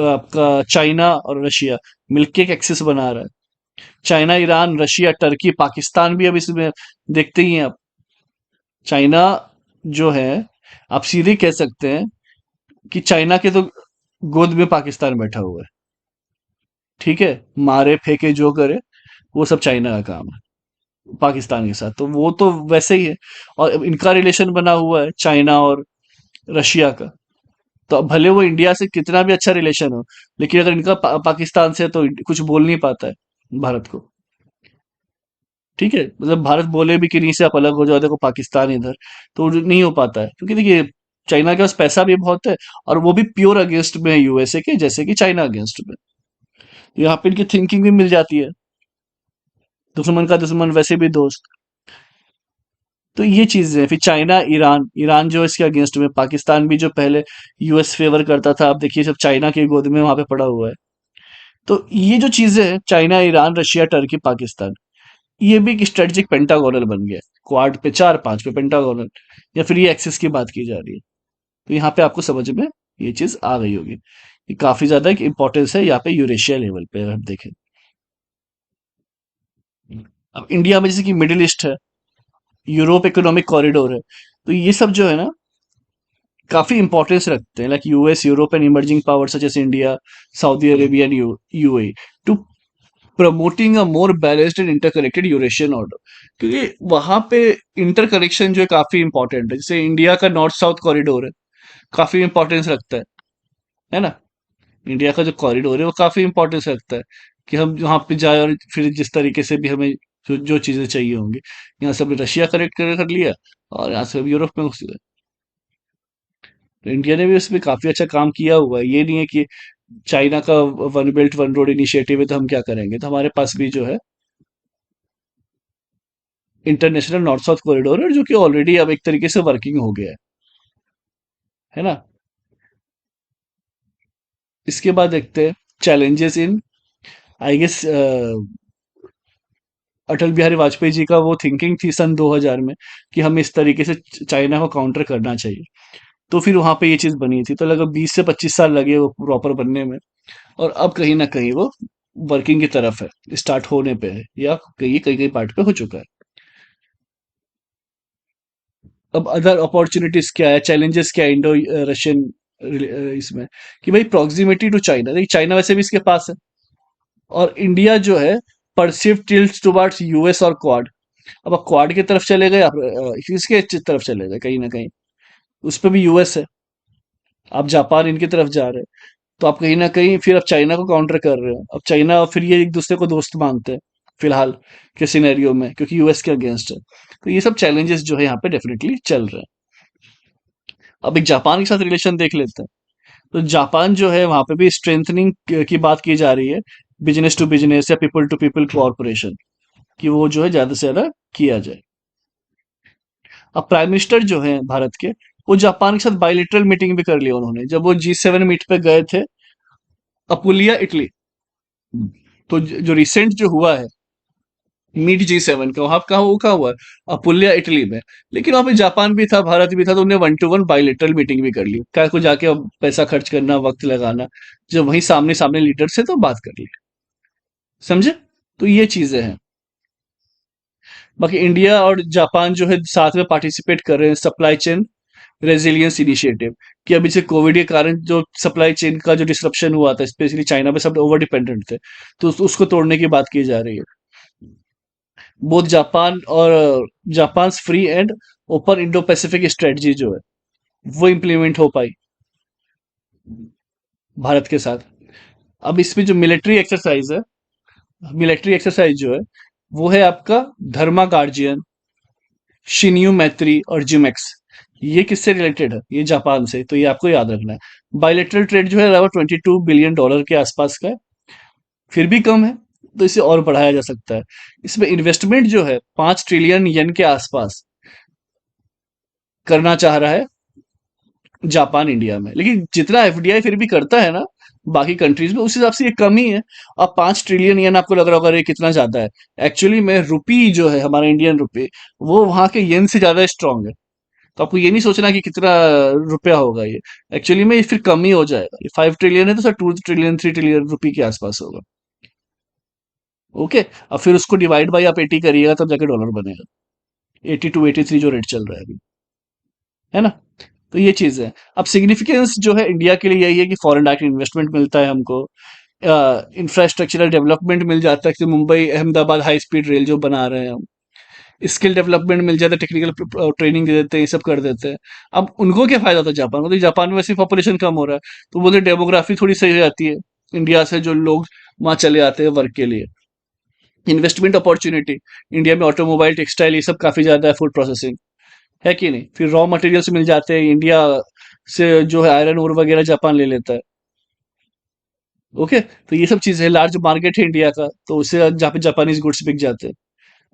आपका चाइना और रशिया मिलके एक एक्सिस बना रहा है। China, Iran, Russia, Turkey, Pakistan भी अब इसमें देखते ही हैं आप। चाइना जो है, आप सीधे कह सकते हैं कि चाइना के तो गोद में पाकिस्तान बैठा हुआ है। ठीक है, मारे फेंके जो करे वो सब चाइना का काम है पाकिस्तान के साथ, तो वो तो वैसे ही है। और अब इनका रिलेशन बना हुआ है चाइना और रशिया का, तो अब भले वो इंडिया से कितना भी अच्छा रिलेशन हो, लेकिन अगर इनका पाकिस्तान से है, तो कुछ बोल नहीं पाता है भारत को। ठीक है, मतलब भारत बोले भी कि नहीं से आप अलग हो जाओ, देखो पाकिस्तान इधर, तो वो नहीं हो पाता है, क्योंकि देखिए चाइना के पास पैसा भी बहुत है, और वो भी प्योर अगेंस्ट में है यूएसए के, जैसे कि चाइना अगेंस्ट में। तो यहाँ पे इनकी थिंकिंग भी मिल जाती है, दुश्मन का दुश्मन वैसे भी दोस्त। तो ये चीजें हैं। फिर चाइना, ईरान, ईरान जो इसके अगेंस्ट में, पाकिस्तान भी जो पहले यूएस फेवर करता था, अब देखिए सब चाइना की गोद में वहां पे पड़ा हुआ है। तो ये जो चीजें हैं, China, Iran, Russia, Turkey, Pakistan, ये भी एक स्ट्रेटेजिक पेंटागोनल बन गया। क्वाड पे चार, पांच पे पेंटागोनल, या फिर ये एक्सिस की बात की जा रही है। तो यहाँ पे आपको समझ में ये चीज आ गई होगी, ये काफी ज्यादा एक इंपॉर्टेंस है यहाँ पे यूरेशिया लेवल पे, अगर हम देखें। अब इंडिया में जैसे कि मिडिल ईस्ट है, यूरोप इकोनॉमिक कॉरिडोर है, तो ये सब जो है ना, काफी इंपॉर्टेंस रखते हैं, like US, Europe and emerging power such as India, Saudi Arabia and UAE, to promoting a more balanced and interconnected Eurasian order. क्योंकि वहां पे इंटरकनेक्शन जो है काफी इंपॉर्टेंट है, जैसे इंडिया का नॉर्थ साउथ कॉरिडोर है, काफी इंपॉर्टेंस रखता है ना? इंडिया का जो कॉरिडोर है वो काफी इंपॉर्टेंस रखता है, कि हम वहां पे जाए और फिर जिस तरीके से भी हमें जो चीजें चाहिए होंगी, यहाँ से हमने रशिया कनेक्ट कर लिया, और यहाँ से हम यूरोप में घुस गए। तो इंडिया ने भी उसमें काफी अच्छा काम किया हुआ है, ये नहीं है कि चाइना का one belt one road initiative है तो हम क्या करेंगे, तो हमारे पास भी जो है इंटरनेशनल नॉर्थ साउथ कॉरिडोर है, जो कि ऑलरेडी अब एक तरीके से वर्किंग हो गया है ना? इसके बाद देखते हैं challenges in, I guess Atal Bihari Vajpayee ji का वो थिंकिंग थी सन 2000 में, कि हमें इस तरीके से चाइना को काउंटर करना चाहिए, तो फिर वहां पे ये चीज बनी थी, तो लगभग 20 से 25 साल लगे वो प्रॉपर बनने में, और अब कहीं ना कहीं वो वर्किंग की तरफ है, स्टार्ट होने पे है, या कहीं कहीं कहीं पार्ट पे हो चुका है। अब अदर अपॉर्चुनिटीज क्या है, चैलेंजेस क्या है इंडो रशियन इसमें, कि भाई प्रॉक्सिमिटी टू चाइना, देखिए चाइना वैसे भी इसके पास है, और इंडिया जो है परसिव टिल्ट्स टुवर्ड्स यूएस और क्वाड। अब आप क्वाड की तरफ चले गए, आप इसके तरफ चले गए, कहीं ना कहीं उस पर भी यूएस है, आप जापान इनकी तरफ जा रहे हैं, तो आप कहीं ना कहीं फिर आप चाइना को काउंटर कर रहे हो। अब चाइना और फिर ये एक दूसरे को दोस्त मानते हैं फिलहाल के सिनेरियो में, क्योंकि यूएस के अगेंस्ट है। तो ये सब चैलेंजेस जो है यहाँ पे डेफिनेटली चल रहे हैं। अब एक जापान के साथ रिलेशन देख लेते हैं। तो जापान जो है वहां पे भी स्ट्रेंथनिंग की बात की जा रही है, बिजनेस टू बिजनेस या पीपल टू पीपल कोऑपरेशन, कि वो जो है ज्यादा से ज्यादा किया जाए। अब प्राइम मिनिस्टर जो है भारत के, वो जापान के साथ बायलिटरल मीटिंग भी कर लिया उन्होंने, जब वो G7 मीट पे गए थे अपुलिया इटली। तो जो रिसेंट जो हुआ है मीट G7 का, वहां कहा वो कहा हुआ है अपुलिया इटली में। लेकिन वहां पे जापान भी था, भारत भी था, तो उन्हें 1-to-1 बायलिटरल मीटिंग भी कर ली। क्या को जाके अब पैसा खर्च करना, वक्त लगाना, जब वहीं सामने सामने लीडर से तो बात कर ली। समझे? तो ये चीजें हैं। बाकी इंडिया और जापान जो है साथ में पार्टिसिपेट कर रहे हैं सप्लाई चेन रेजिलियंस इनिशिएटिव, कि अभी से कोविड के कारण जो सप्लाई चेन का जो डिसरप्शन हुआ था, स्पेशली चाइना पे सब ओवर डिपेंडेंट थे, तो उसको तोड़ने की बात की जा रही है। बोथ जापान और Japan free and open Indo Pacific strategy जो है वो इम्प्लीमेंट हो पाई भारत के साथ। अब इसमें जो मिलिट्री एक्सरसाइज है, मिलिट्री एक्सरसाइज जो है वो है आपका धर्मा गार्जियन, शिन्यू मैत्री और जिमेक्स। ये किससे रिलेटेड है? ये जापान से, तो ये आपको याद रखना है। बायलेटरल ट्रेड जो है लगभग $22 बिलियन के आसपास का है, फिर भी कम है, तो इसे और बढ़ाया जा सकता है। इसमें इन्वेस्टमेंट जो है 5 ट्रिलियन येन के आसपास करना चाह रहा है जापान इंडिया में। लेकिन जितना एफडीआई फिर भी करता है ना बाकी कंट्रीज में, उस हिसाब से ये कम ही है। अब 5 ट्रिलियन येन आपको लग रहा होगा ये कितना ज्यादा है। एक्चुअली में रुपी जो है हमारा इंडियन रुपी, वो वहां के येन से ज्यादा स्ट्रांग है। तो आपको ये नहीं सोचना कि कितना रुपया होगा ये। एक्चुअली में ये फिर कम ही हो जाएगा। ये 5 ट्रिलियन है तो सर 2 ट्रिलियन 3 ट्रिलियन रुपी के आसपास होगा। ओके। अब फिर उसको डिवाइड बाई आप 80 करिएगा तब जाके डॉलर बनेगा। 82 83 जो रेट चल रहा है अभी, है ना? तो ये चीज है। अब सिग्निफिकेंस जो है इंडिया के लिए यही है कि फॉरेन डायरेक्ट इन्वेस्टमेंट मिलता है हमको, इंफ्रास्ट्रक्चरल डेवलपमेंट मिल जाता है, कि Mumbai Ahmedabad high speed rail जो बना रहे हैं हम, स्किल डेवलपमेंट मिल जाता है, टेक्निकल ट्रेनिंग दे देते हैं, ये सब कर देते हैं। अब उनको क्या फायदा था जापान को? तो जापान में वैसे पॉपुलेशन कम हो रहा है, तो बोलते डेमोग्राफी थोड़ी सही हो जाती है, इंडिया से जो लोग वहां चले आते हैं वर्क के लिए। इन्वेस्टमेंट अपॉर्चुनिटी इंडिया में ऑटोमोबाइल टेक्सटाइल ये सब काफी ज्यादा है, फूड प्रोसेसिंग, है कि नहीं? फिर रॉ मटेरियल्स मिल जाते हैं इंडिया से, जो है आयरन ओर वगैरह जापान ले लेता है। ओके। तो ये सब चीजें, लार्ज मार्केट है इंडिया का, तो उससे जहाँ पे जापानीज गुड्स बिक जाते हैं।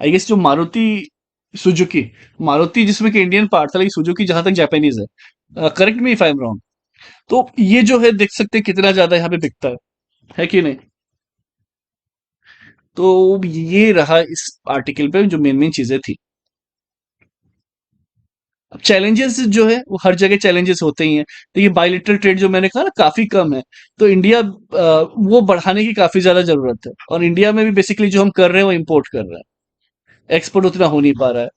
आई गेस जो मारुति सुजुकी, मारुति जिसमें कि इंडियन पार्ट था, लेकिन सुजुकी जहां तक जापानीज है, correct me if I am wrong. तो ये जो है देख सकते हैं कितना ज्यादा यहाँ पे बिकता है कि नहीं? तो ये रहा इस आर्टिकल पे जो मेन मेन चीजें थी। अब चैलेंजेस जो है वो हर जगह चैलेंजेस होते ही हैं। देखिए बायलिटरल ट्रेड जो मैंने कहा ना काफी कम है, तो इंडिया वो बढ़ाने की काफी ज्यादा जरूरत है। और इंडिया में भी बेसिकली जो हम कर रहे हैं वो इम्पोर्ट कर रहे हैं, एक्सपोर्ट उतना हो नहीं पा रहा है।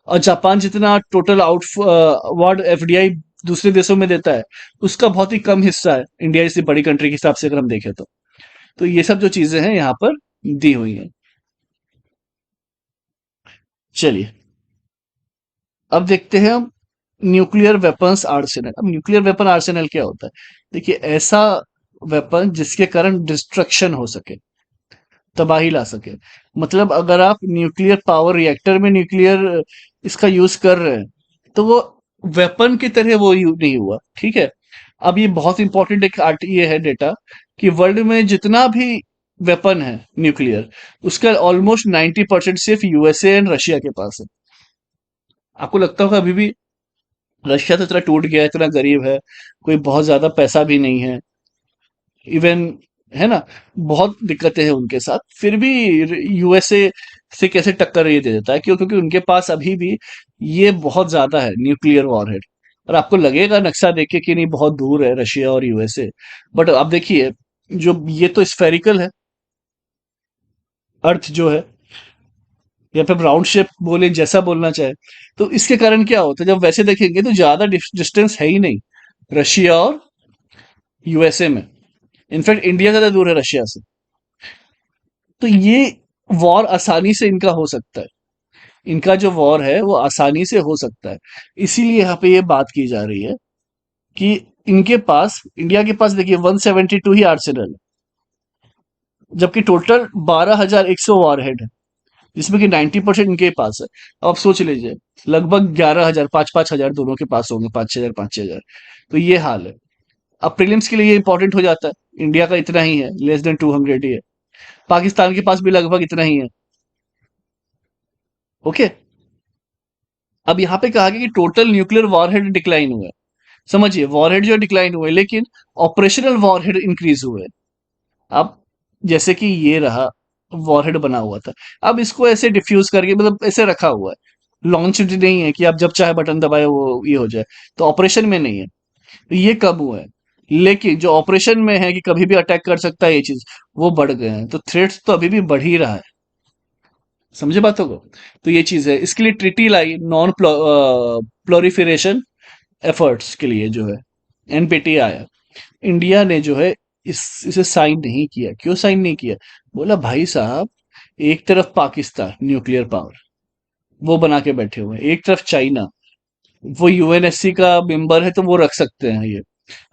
और जापान जितना टोटल आउटवर्ड एफडीआई दूसरे देशों में देता है, उसका बहुत ही कम हिस्सा है इंडिया जैसी बड़ी कंट्री के हिसाब से अगर हम देखें तो ये सब जो चीजें हैं यहाँ पर दी हुई हैं। चलिए अब देखते हैं हम न्यूक्लियर वेपन्स आर्सेनल। अब न्यूक्लियर वेपन आर्सेनल क्या होता है? देखिए ऐसा वेपन जिसके कारण डिस्ट्रक्शन हो सके, तबाही ला सके। मतलब अगर आप न्यूक्लियर पावर रिएक्टर में न्यूक्लियर इसका यूज कर रहे हैं, तो वो वेपन की तरह वो यूज नहीं हुआ, ठीक है? अब ये बहुत इंपॉर्टेंट एक आर्ट ये है डेटा, कि वर्ल्ड में जितना भी वेपन है न्यूक्लियर, उसका ऑलमोस्ट 90% सिर्फ यूएसए एंड रशिया के पास है। आपको लगता होगा अभी भी रशिया तो इतना टूट गया है, इतना गरीब है, कोई बहुत ज्यादा पैसा भी नहीं है, इवन, है ना? बहुत दिक्कतें हैं उनके साथ, फिर भी यूएसए से कैसे टक्कर ये दे देता है? क्यों? क्योंकि उनके पास अभी भी ये बहुत ज्यादा है न्यूक्लियर वॉरहेड। और आपको लगेगा नक्शा देख के कि नहीं बहुत दूर है रशिया और यूएसए, बट आप देखिए जो ये तो स्फेरिकल है, अर्थ जो है, या फिर राउंड शेप बोले, जैसा बोलना चाहे। तो इसके कारण क्या होता है, जब वैसे देखेंगे तो ज्यादा डिस्टेंस है ही नहीं रशिया और यूएसए में। इनफैक्ट इंडिया ज्यादा दूर है रशिया से। तो ये वॉर आसानी से इनका हो सकता है, इनका जो वॉर है वो आसानी से हो सकता है। इसीलिए यहाँ पे ये बात की जा रही है कि इनके पास, इंडिया के पास देखिए 172 ही आर्सेनल है, जबकि टोटल 12,100 वॉरहेड है, जिसमें कि 90% इनके पास है। अब आप सोच लीजिए, लगभग 11,000, 5-5 हजार दोनों के पास होंगे, 5-6 हजार, 5-6 हजार। तो ये हाल है। अब प्रीलिम्स के लिए ये इंपॉर्टेंट हो जाता है। इंडिया का इतना ही है, लेस देन 200 ही है। पाकिस्तान के पास भी लगभग इतना ही है। ओके। अब यहाँ पे कहा गया कि टोटल न्यूक्लियर वॉरहेड डिक्लाइन हुआ है। समझिए, वॉरहेड जो डिक्लाइन हुए, लेकिन ऑपरेशनल वॉरहेड इंक्रीज हुए। अब जैसे कि ये रहा, वॉरहेड बना हुआ था, अब इसको ऐसे डिफ्यूज करके, मतलब ऐसे रखा हुआ है, लॉन्च नहीं है कि आप जब चाहे बटन दबाए वो ये हो जाए। तो ऑपरेशन में नहीं है, तो ये कम हुआ है। लेकिन जो ऑपरेशन में है कि कभी भी अटैक कर सकता है, ये चीज, वो बढ़ गए हैं। तो थ्रेट्स तो अभी भी बढ़ ही रहा है। समझे बातों को? तो ये चीज है, इसके लिए ट्रिटी लाई, नॉन प्लोरिफरेशन एफर्ट्स के लिए जो है एनपीटी आया। इंडिया ने जो है इसे साइन नहीं किया। क्यों साइन नहीं किया? बोला भाई साहब, एक तरफ पाकिस्तान न्यूक्लियर पावर, वो बना के बैठे हुए हैं, एक तरफ चाइना, वो यूएनएससी का मेंबर है, तो वो रख सकते हैं ये।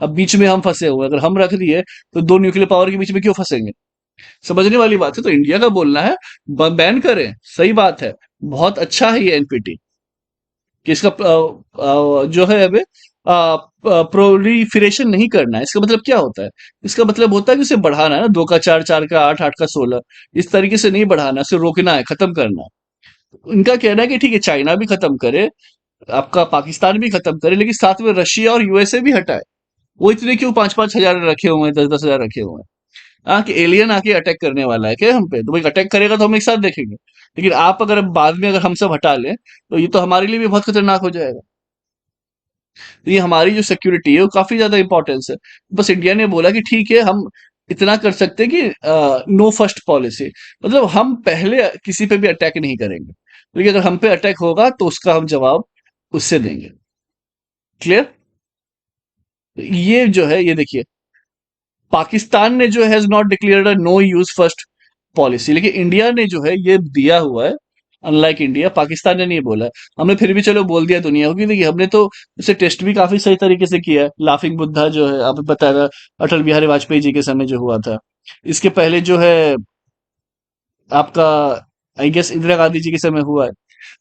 अब बीच में हम फंसे हुए हैं। अगर हम रख दिए तो दो न्यूक्लियर पावर के बीच में क्यों फंसेंगे? समझने वाली बात है। तो इंडिया का बोलना है बैन करें, सही बात है, बहुत अच्छा है ये एनपीटी, कि इसका जो है हमें प्रोलिफरेशन नहीं करना है। इसका मतलब क्या होता है? इसका मतलब होता है कि उसे बढ़ाना है ना, 2 का 4, 4 का 8, 8 का 16, इस तरीके से नहीं बढ़ाना, उसे रोकना है, खत्म करना है। इनका कहना है कि ठीक है, चाइना भी खत्म करे, आपका पाकिस्तान भी खत्म करे, लेकिन साथ में रशिया और यूएसए भी हटाए। वो इतने क्यों 5-5 हजार रखे हुए हैं, 10-10 हजार रखे हुए हैं? हाँ, कि एलियन आके अटैक करने वाला है क्या हम पे? तो भाई अटैक करेगा तो हम एक साथ देखेंगे। लेकिन आप अगर बाद में अगर हम सब हटा लें, तो ये तो हमारे लिए भी बहुत खतरनाक हो जाएगा। तो ये हमारी जो सिक्योरिटी है वो काफी ज्यादा इंपॉर्टेंस है। बस इंडिया ने बोला कि ठीक है, हम इतना कर सकते हैं कि नो फर्स्ट पॉलिसी, मतलब हम पहले किसी पे भी अटैक नहीं करेंगे, लेकिन अगर हम पे अटैक होगा तो उसका हम जवाब उससे देंगे। क्लियर? ये जो है, ये देखिए, पाकिस्तान ने जो has not declared a no use first policy, लेकिन इंडिया ने जो है ये दिया हुआ है। अनलाइक इंडिया, पाकिस्तान ने नहीं बोला है। हमने फिर भी चलो बोल दिया दुनिया को कि देखिए, हमने तो इसे टेस्ट भी काफी सही तरीके से किया है। लाफिंग बुद्धा जो है, आपको पता है, अटल बिहारी वाजपेयी जी के समय जो हुआ था। इसके पहले जो है आपका, आई गेस इंदिरा गांधी जी के समय हुआ है।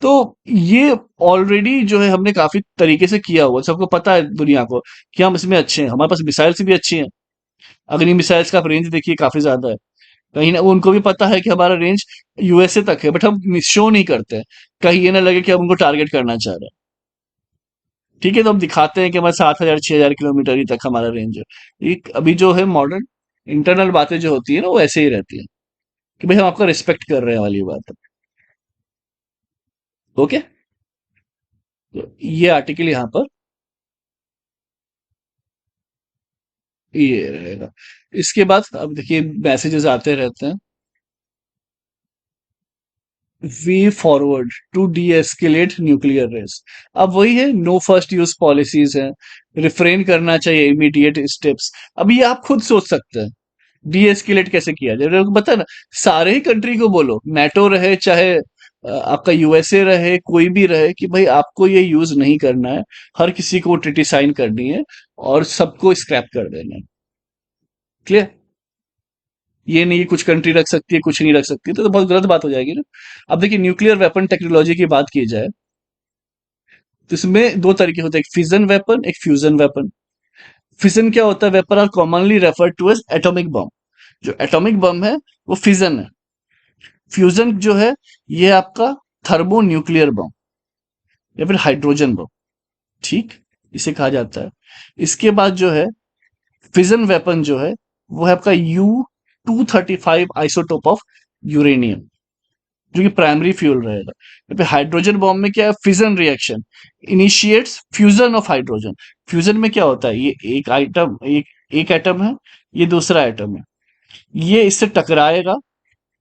तो ये ऑलरेडी जो है हमने काफी तरीके से किया हुआ है। सबको पता है दुनिया को कि हम इसमें अच्छे हैं, हमारे पास मिसाइल्स भी अच्छी हैं। अग्नि मिसाइल्स का आप रेंज देखिए, काफी ज्यादा है। कहीं ना उनको भी पता है कि हमारा रेंज यूएसए तक है, बट हम शो नहीं करते हैं, कहीं ये ना लगे कि हम उनको टारगेट करना चाह रहे हैं। ठीक है, तो हम दिखाते हैं कि हमारे 7,000 6,000 किलोमीटर ही तक हमारा रेंज है। एक अभी जो है मॉडर्न इंटरनल बातें जो होती है ना, वो ऐसे ही रहती है, कि भाई हम आपका रिस्पेक्ट कर रहे हैं वाली बात है। ओके। तो ये आर्टिकल यहाँ पर ये रहेगा। इसके बाद अब देखिए, मैसेजेस आते रहते हैं। Way forward to de-escalate nuclear race. अब वही है, नो फर्स्ट यूज पॉलिसीज है, रिफ्रेन करना चाहिए इमीडिएट स्टेप्स। अब ये आप खुद सोच सकते हैं, डी एस्केलेट कैसे किया जाए। लोग बता ना, सारे ही कंट्री को बोलो, नेटो रहे चाहे आपका यूएसए रहे, कोई भी रहे, कि भाई आपको ये यूज नहीं करना है। हर किसी को ट्रिटी साइन करनी है और सबको स्क्रैप कर देना है। क्लियर? ये नहीं, कुछ कंट्री रख सकती है, कुछ नहीं रख सकती, तो बहुत गलत बात हो जाएगी ना। अब देखिए, न्यूक्लियर वेपन टेक्नोलॉजी की बात की जाए, तो इसमें दो तरीके होते हैं, एक फिजन वेपन, एक फ्यूजन वेपन। फिजन क्या होता है? Weapon are commonly referred to as atomic bomb. जो एटॉमिक बम है वो फिजन है। फ्यूजन जो है, ये आपका थर्मो न्यूक्लियर बम या फिर हाइड्रोजन बम। ठीक, इसे कहा जाता है। इसके बाद जो है फिजन वेपन जो है, वो है आपका U-235 आइसोटोप ऑफ यूरेनियम, जो कि प्राइमरी फ्यूल रहेगा। या फिर हाइड्रोजन बॉम्ब में क्या है? Fission reaction initiates fusion of hydrogen. Fusion में क्या होता है? ये एक आइटम, एक एटम है, ये दूसरा एटम है, ये इससे टकराएगा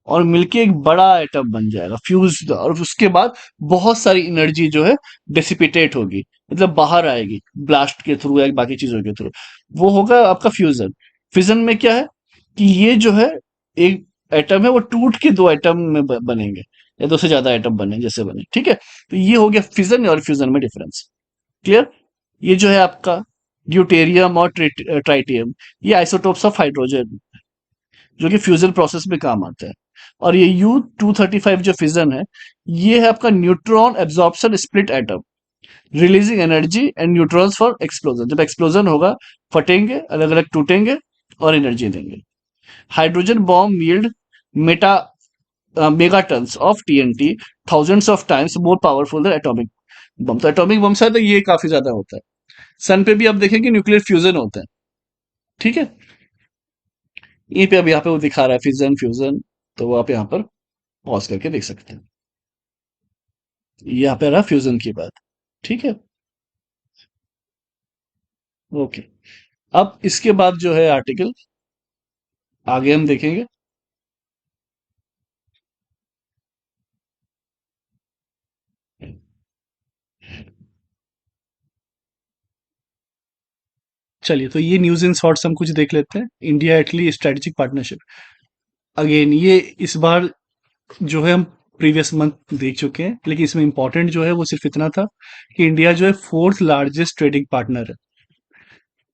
और मिलके एक बड़ा एटम बन जाएगा, फ्यूज, और उसके बाद बहुत सारी एनर्जी जो है डिसिपिटेट होगी, मतलब बाहर आएगी ब्लास्ट के थ्रू या बाकी चीजों के थ्रू। वो होगा आपका फ्यूजन। फिजन में क्या है कि ये जो है एक एटम है, वो टूट के दो एटम में बनेंगे, या दो से ज्यादा एटम बने, जैसे बने। ठीक है, तो ये हो गया फिजन और फ्यूजन में डिफरेंस। क्लियर? ये जो है आपका ड्यूटेरियम और ट्राइटियम, ये आइसोटोप्स ऑफ हाइड्रोजन जो कि फ्यूजन प्रोसेस में काम आता है। और ये U-235 जो फिजन है, ये है आपका neutron absorption split atom, releasing energy and neutrons for explosion. जब एक्सप्लोजन होगा, फटेंगे, अलग अलग टूटेंगे और एनर्जी देंगे। Hydrogen bomb yield meta megatons of TNT, thousands of times more powerful than atomic bomb. तो एटॉमिक बम से तो ये काफी ज्यादा होता है। सन पे भी आप देखेंगे न्यूक्लियर फ्यूजन होता है। ठीक है, ये पे अब यहाँ पे वो दिखा रहा है फिजन फ्यूजन, तो आप यहाँ पर पॉज करके देख सकते हैं। यहाँ पे रहा फ्यूजन की बात। ठीक है, ओके। अब इसके बाद जो है आर्टिकल आगे हम देखेंगे। चलिए, तो ये न्यूज इन शॉर्ट्स हम कुछ देख लेते हैं। India Italy strategic partnership, again ये इस बार जो है हम प्रीवियस मंथ देख चुके हैं, लेकिन इसमें इंपॉर्टेंट जो है वो सिर्फ इतना था कि इंडिया जो है फोर्थ लार्जेस्ट ट्रेडिंग पार्टनर है।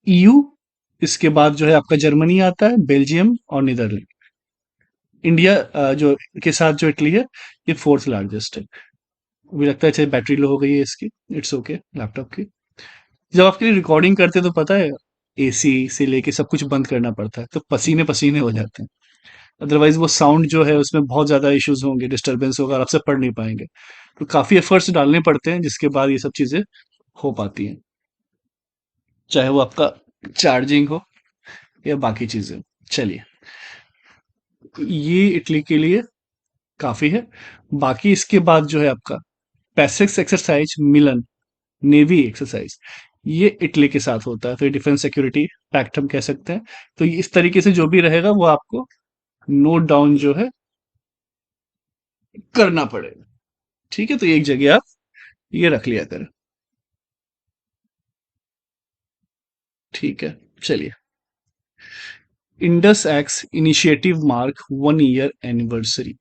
EU, इसके बाद जो है आपका जर्मनी आता है, बेल्जियम और नीदरलैंड। इंडिया जो के साथ जो इटली है, ये फोर्थ लार्जेस्ट है। मुझे लगता है चाहे बैटरी लो हो गई है इसकी, इट्स ओके लैपटॉप की। जब आपके लिए रिकॉर्डिंग करते हैं तो पता है AC से लेके सब कुछ बंद करना पड़ता है, तो पसीने पसीने हो जाते हैं। अदरवाइज वो साउंड जो है उसमें बहुत ज्यादा इश्यूज होंगे, डिस्टरबेंस होगा और आपसे पढ़ नहीं पाएंगे। तो काफी एफर्ट्स डालने पड़ते हैं, जिसके बाद ये सब चीजें हो पाती हैं, चाहे वो आपका चार्जिंग हो या बाकी चीजें। चलिए, ये इटली के लिए काफी है। बाकी इसके बाद जो है आपका पैसिक्स एक्सरसाइज मिलन, नेवी एक्सरसाइज, ये इटली के साथ होता है। तो डिफेंस सिक्योरिटी पैक्ट हम कह सकते हैं। तो ये इस तरीके से जो भी रहेगा वो आपको नोट डाउन जो है करना पड़ेगा। ठीक है, तो एक जगह आप ये रख लिया करें। ठीक है, चलिए। Indus x initiative mark 1 year anniversary.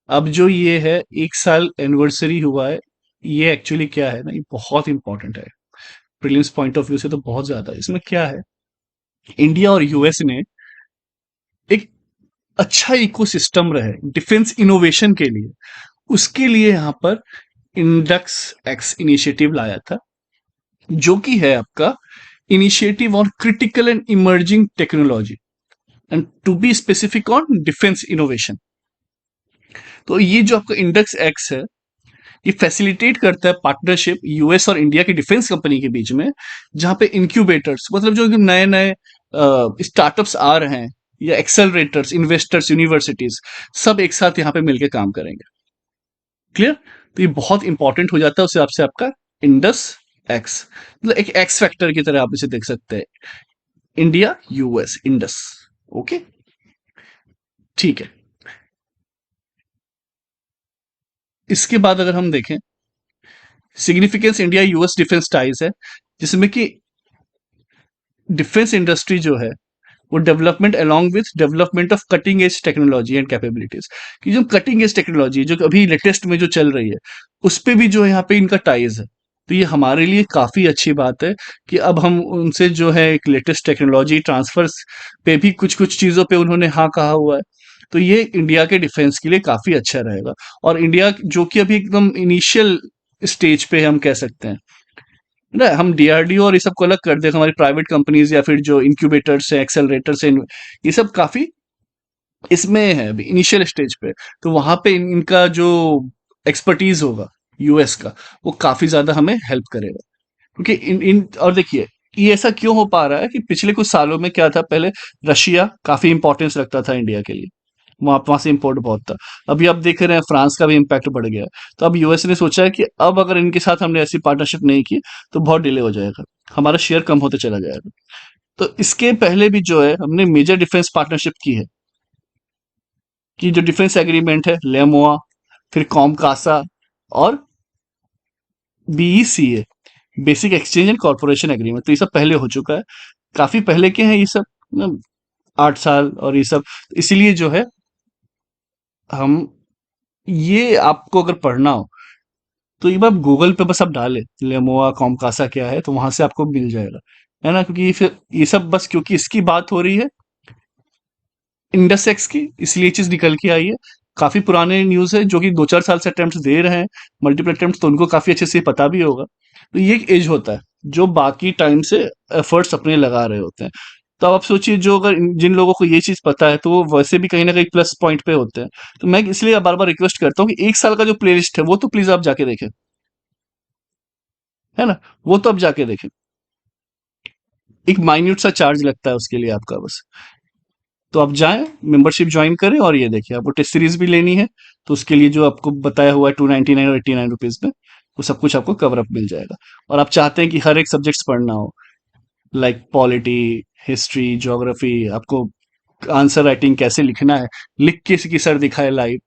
अब जो ये है 1 साल एनिवर्सरी हुआ है, ये एक्चुअली क्या है ना, ये बहुत इंपॉर्टेंट है। प्रीलिम्स पॉइंट ऑफ व्यू से तो बहुत ज्यादा। इसमें क्या है, इंडिया और US ने एक अच्छा इकोसिस्टम रहे डिफेंस इनोवेशन के लिए, उसके लिए यहाँ पर इंडक्स एक्स इनिशिएटिव लाया था, जो कि है आपका initiative on critical and emerging technology and to be specific on defence innovation. तो ये जो आपका इंडेक्स एक्स है, ये फैसिलिटेट करता है पार्टनरशिप US और इंडिया की डिफेंस कंपनी के बीच में, जहां पे इंक्यूबेटर्स मतलब जो नए नए स्टार्टअप्स आ रहे हैं, या एक्सेलरेटर्स, इन्वेस्टर्स, यूनिवर्सिटीज, सब एक साथ यहाँ पे मिलकर काम करेंगे। क्लियर? तो ये बहुत इंपॉर्टेंट हो जाता है उस हिसाब से आपका इंडस एक्स, मतलब एक एक्स फैक्टर की तरह आप इसे देख सकते हैं। India US Indus. ओके, ठीक है। इसके बाद अगर हम देखें, significance India US defence ties है, जिसमें कि डिफेंस इंडस्ट्री जो है वो development along with development of cutting edge technology and capabilities, कि जो कटिंग एज टेक्नोलॉजी जो अभी लेटेस्ट में जो चल रही है, उस पे भी जो है यहाँ पे इनका टाइज है। तो ये हमारे लिए काफी अच्छी बात है कि अब हम उनसे जो है एक लेटेस्ट टेक्नोलॉजी ट्रांसफर्स पे भी कुछ कुछ चीजों पे उन्होंने हाँ कहा हुआ है। तो ये इंडिया के डिफेंस के लिए काफी अच्छा रहेगा। और इंडिया जो कि अभी एकदम इनिशियल स्टेज पे है, हम कह सकते हैं ना, हम DRDO और ये सब को अलग कर दें, हमारी प्राइवेट कंपनीज या फिर जो इंक्यूबेटर्स है, एक्सेलरेटर्स है, ये सब काफी इसमें है अभी इनिशियल स्टेज पे। तो वहां पे इनका जो एक्सपर्टीज होगा US का, वो काफी ज्यादा हमें हेल्प करेगा। क्योंकि इन और देखिए, ये ऐसा क्यों हो पा रहा है कि पिछले कुछ सालों में क्या था, पहले रशिया काफी इंपॉर्टेंस रखता था इंडिया के लिए, वहां से इंपोर्ट बहुत था। अभी आप देख रहे हैं फ्रांस का भी इम्पैक्ट बढ़ गया है। तो अब US ने सोचा है कि अब अगर इनके साथ हमने ऐसी पार्टनरशिप नहीं की तो बहुत डिले हो जाएगा, हमारा शेयर कम होते चला जाएगा। तो इसके पहले भी जो है हमने मेजर डिफेंस पार्टनरशिप की है, कि जो डिफेंस एग्रीमेंट है लेमोआ, फिर कॉमकासा और BECA, basic exchange and corporation agreement. तो ये सब पहले हो चुका है, काफी पहले के हैं ये सब ना, 8 साल और ये सब। इसीलिए जो है हम, ये आपको अगर पढ़ना हो तो एक बार गूगल पे बस आप डालें लेमोआ कॉमकासा क्या है, तो वहां से आपको मिल जाएगा। है ना, क्योंकि फिर ये सब बस क्योंकि इसकी बात हो रही है इंडस एक्स की, इसलिए चीज निकल के आई है। काफी पुराने न्यूज है जो कि 2-4 साल से अटेम्प्ट दे रहे हैं, मल्टीपल अटेम्प्ट, तो उनको काफी अच्छे से पता भी होगा। तो ये एक एज होता है जो बाकी टाइम से एफर्ट्स अपने लगा रहे होते हैं। तो अब आप सोचिए, जो अगर जिन लोगों को ये चीज पता है तो वो वैसे भी कहीं ना कहीं प्लस पॉइंट पे होते हैं। तो मैं इसलिए बार बार रिक्वेस्ट करता हूँ कि 1 साल का जो प्लेलिस्ट है वो तो प्लीज आप जाके देखें, है ना, वो तो आप जाके देखें। एक माइन्यूट सा चार्ज लगता है उसके लिए आपका, बस। तो आप जाएं, मेंबरशिप ज्वाइन करें, और ये देखिए आपको टेस्ट सीरीज भी लेनी है तो उसके लिए जो आपको बताया हुआ है 299 और 89 रुपीज में, वो सब कुछ आपको कवर अप मिल जाएगा। और आप चाहते हैं कि हर एक सब्जेक्ट्स पढ़ना हो, लाइक पॉलिटी, हिस्ट्री, ज्योग्राफी, आपको आंसर राइटिंग कैसे लिखना है, लिख के कि सर दिखाए लाइव,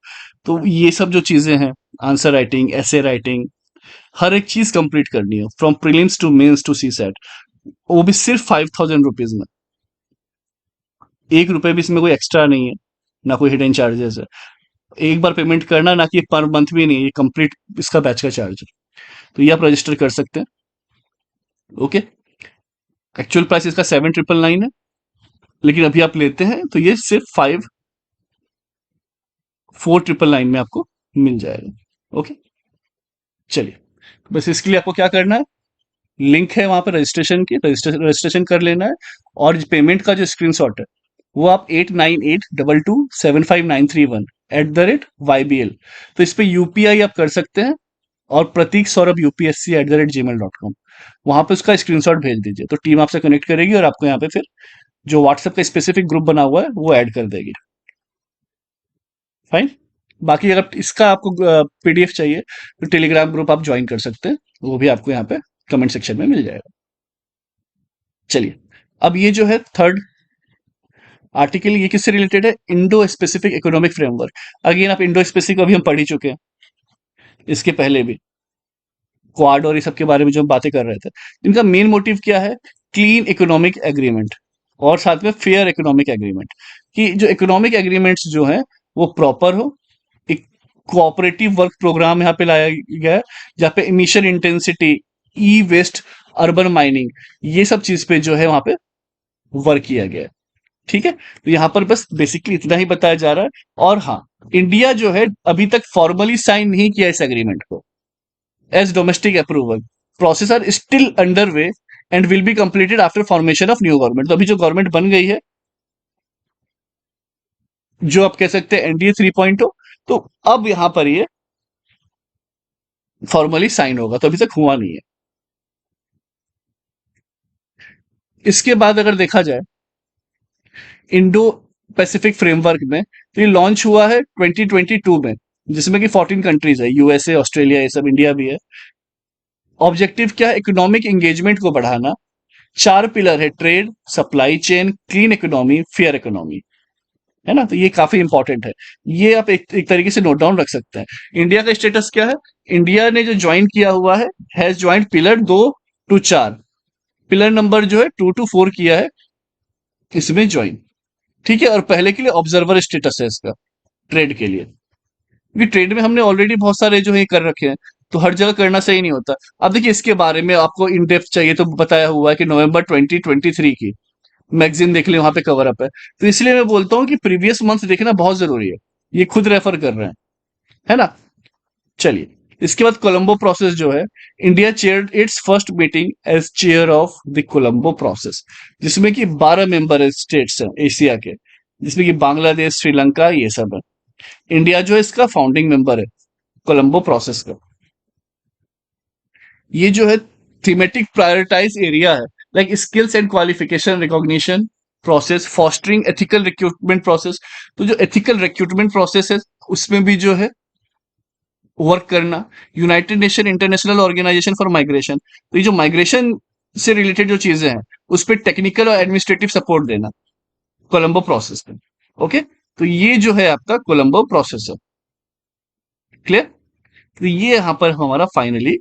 तो ये सब जो चीजें हैं, आंसर राइटिंग, ऐसे राइटिंग, हर एक चीज कंप्लीट करनी है from prelims to mains to CSAT, वो भी सिर्फ 5000 रुपीज में। 1 रुपए भी इसमें कोई एक्स्ट्रा नहीं है, ना कोई हिडन चार्जेस है। एक बार पेमेंट करना, ना कि पर मंथ भी नहीं, ये कंप्लीट इसका बैच का चार्ज है। तो ये आप रजिस्टर कर सकते हैं। ओके। एक्चुअल प्राइस इसका 7999 है, लेकिन अभी आप लेते हैं तो ये सिर्फ 5499 में आपको मिल जाएगा। ओके। चलिए, बस इसके लिए आपको क्या करना है, लिंक है वहां पर रजिस्ट्रेशन की, रजिस्ट्रेशन कर लेना है। और पेमेंट का जो स्क्रीनशॉट है वो आप 8982275931 @YBL, तो इस पे यूपीआई आप कर सकते हैं। और प्रतीक सौरभ UPSC@gmail.com, वहां पे उसका स्क्रीनशॉट भेज दीजिए, तो टीम आपसे कनेक्ट करेगी और आपको यहाँ पे फिर जो व्हाट्सएप का स्पेसिफिक ग्रुप बना हुआ है वो ऐड कर देगी। फाइन। बाकी अगर इसका आपको पीडीएफ चाहिए तो टेलीग्राम ग्रुप आप ज्वाइन कर सकते हैं, वो भी आपको यहाँ पे कमेंट सेक्शन में मिल जाएगा। चलिए, अब ये जो है थर्ड आर्टिकल, ये किससे रिलेटेड है, Indo specific economic framework. Again आप इंडो स्पेसिफिक अभी हम पढ़ ही चुके हैं, इसके पहले भी क्वाड और ये सब के बारे में जो हम बातें कर रहे थे। इनका मेन मोटिव क्या है, क्लीन इकोनॉमिक एग्रीमेंट और साथ में फेयर इकोनॉमिक एग्रीमेंट, कि जो इकोनॉमिक एग्रीमेंट्स जो है वो प्रॉपर हो। एक कोऑपरेटिव वर्क प्रोग्राम यहाँ पे लाया गया है, जहाँ पे इमिशन इंटेंसिटी, ई वेस्ट, अर्बन माइनिंग, ये सब चीज पे जो है वहां पे वर्क किया गया है। ठीक है, तो यहाँ पर बस बेसिकली इतना ही बताया जा रहा है। और हाँ, इंडिया जो है अभी तक फॉर्मली साइन नहीं किया इस एग्रीमेंट को as domestic approval, process are still under way and will be completed after formation of new government. तो अभी जो गवर्नमेंट बन गई है, जो आप कह सकते हैं एनडीए 3.0, तो अब यहां पर ये फॉर्मली साइन होगा, तो अभी तक हुआ नहीं है। इसके बाद अगर देखा जाए इंडो पैसिफिक फ्रेमवर्क में, तो ये लॉन्च हुआ है 2022 में, जिसमें कि 14 कंट्रीज है, यूएसए, ऑस्ट्रेलिया, ये सब, इंडिया भी है। ऑब्जेक्टिव क्या है, इकोनॉमिक एंगेजमेंट को बढ़ाना। 4 पिलर है, trade, supply chain, clean economy, fair economy, है ना, तो ये काफी इंपॉर्टेंट है। ये आप एक तरीके से नोट डाउन रख सकते हैं। इंडिया का स्टेटस क्या है, इंडिया ने जो ज्वाइन किया हुआ है, has joint pillar 2 to 4, pillar number जो है 2 to 4 किया है इसमें ज्वाइन। ठीक है, और पहले के लिए ऑब्जर्वर स्टेटस है इसका, ट्रेड के लिए, क्योंकि ट्रेड में हमने ऑलरेडी बहुत सारे जो है कर रखे हैं, तो हर जगह करना सही नहीं होता। अब देखिए, इसके बारे में आपको इन डेप्थ चाहिए तो बताया हुआ है कि नवंबर 2023 की मैगजीन देख ले, वहां पे कवर अप है। तो इसलिए मैं बोलता हूँ कि प्रीवियस मंथ देखना बहुत जरूरी है, ये खुद रेफर कर रहे हैं, है ना। चलिए, इसके बाद कोलंबो प्रोसेस जो है, India chair its first meeting as chair of the Colombo process, जिसमें कि 12 मेंबर स्टेट्स हैं एशिया के, जिसमें कि बांग्लादेश, श्रीलंका, ये सब है। इंडिया जो है इसका फाउंडिंग मेंबर है कोलंबो प्रोसेस का। ये जो है थीमेटिक प्रायोरिटाइज एरिया है, like skills and qualification recognition process, fostering ethical recruitment process. तो जो एथिकल रिक्रूटमेंट प्रोसेस है उसमें भी जो है वर्क करना। United Nation International Organization for Migration, तो ये जो माइग्रेशन से रिलेटेड जो चीजें हैं उस पर टेक्निकल और एडमिनिस्ट्रेटिव सपोर्ट देना कोलंबो प्रोसेस में। ओके, तो ये जो है आपका कोलंबो प्रोसेस है। क्लियर। तो ये यहां पर हमारा फाइनली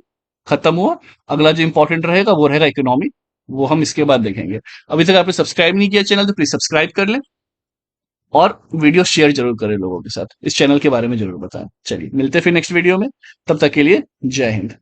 खत्म हुआ। अगला जो इंपॉर्टेंट रहेगा वो रहेगा इकोनॉमी, वो हम इसके बाद देखेंगे। अभी तक आपने सब्सक्राइब नहीं किया चैनल तो प्लीज सब्सक्राइब कर लें, और वीडियो शेयर जरूर करें लोगों के साथ, इस चैनल के बारे में जरूर बताएं। चलिए, मिलते हैं फिर नेक्स्ट वीडियो में, तब तक के लिए जय हिंद।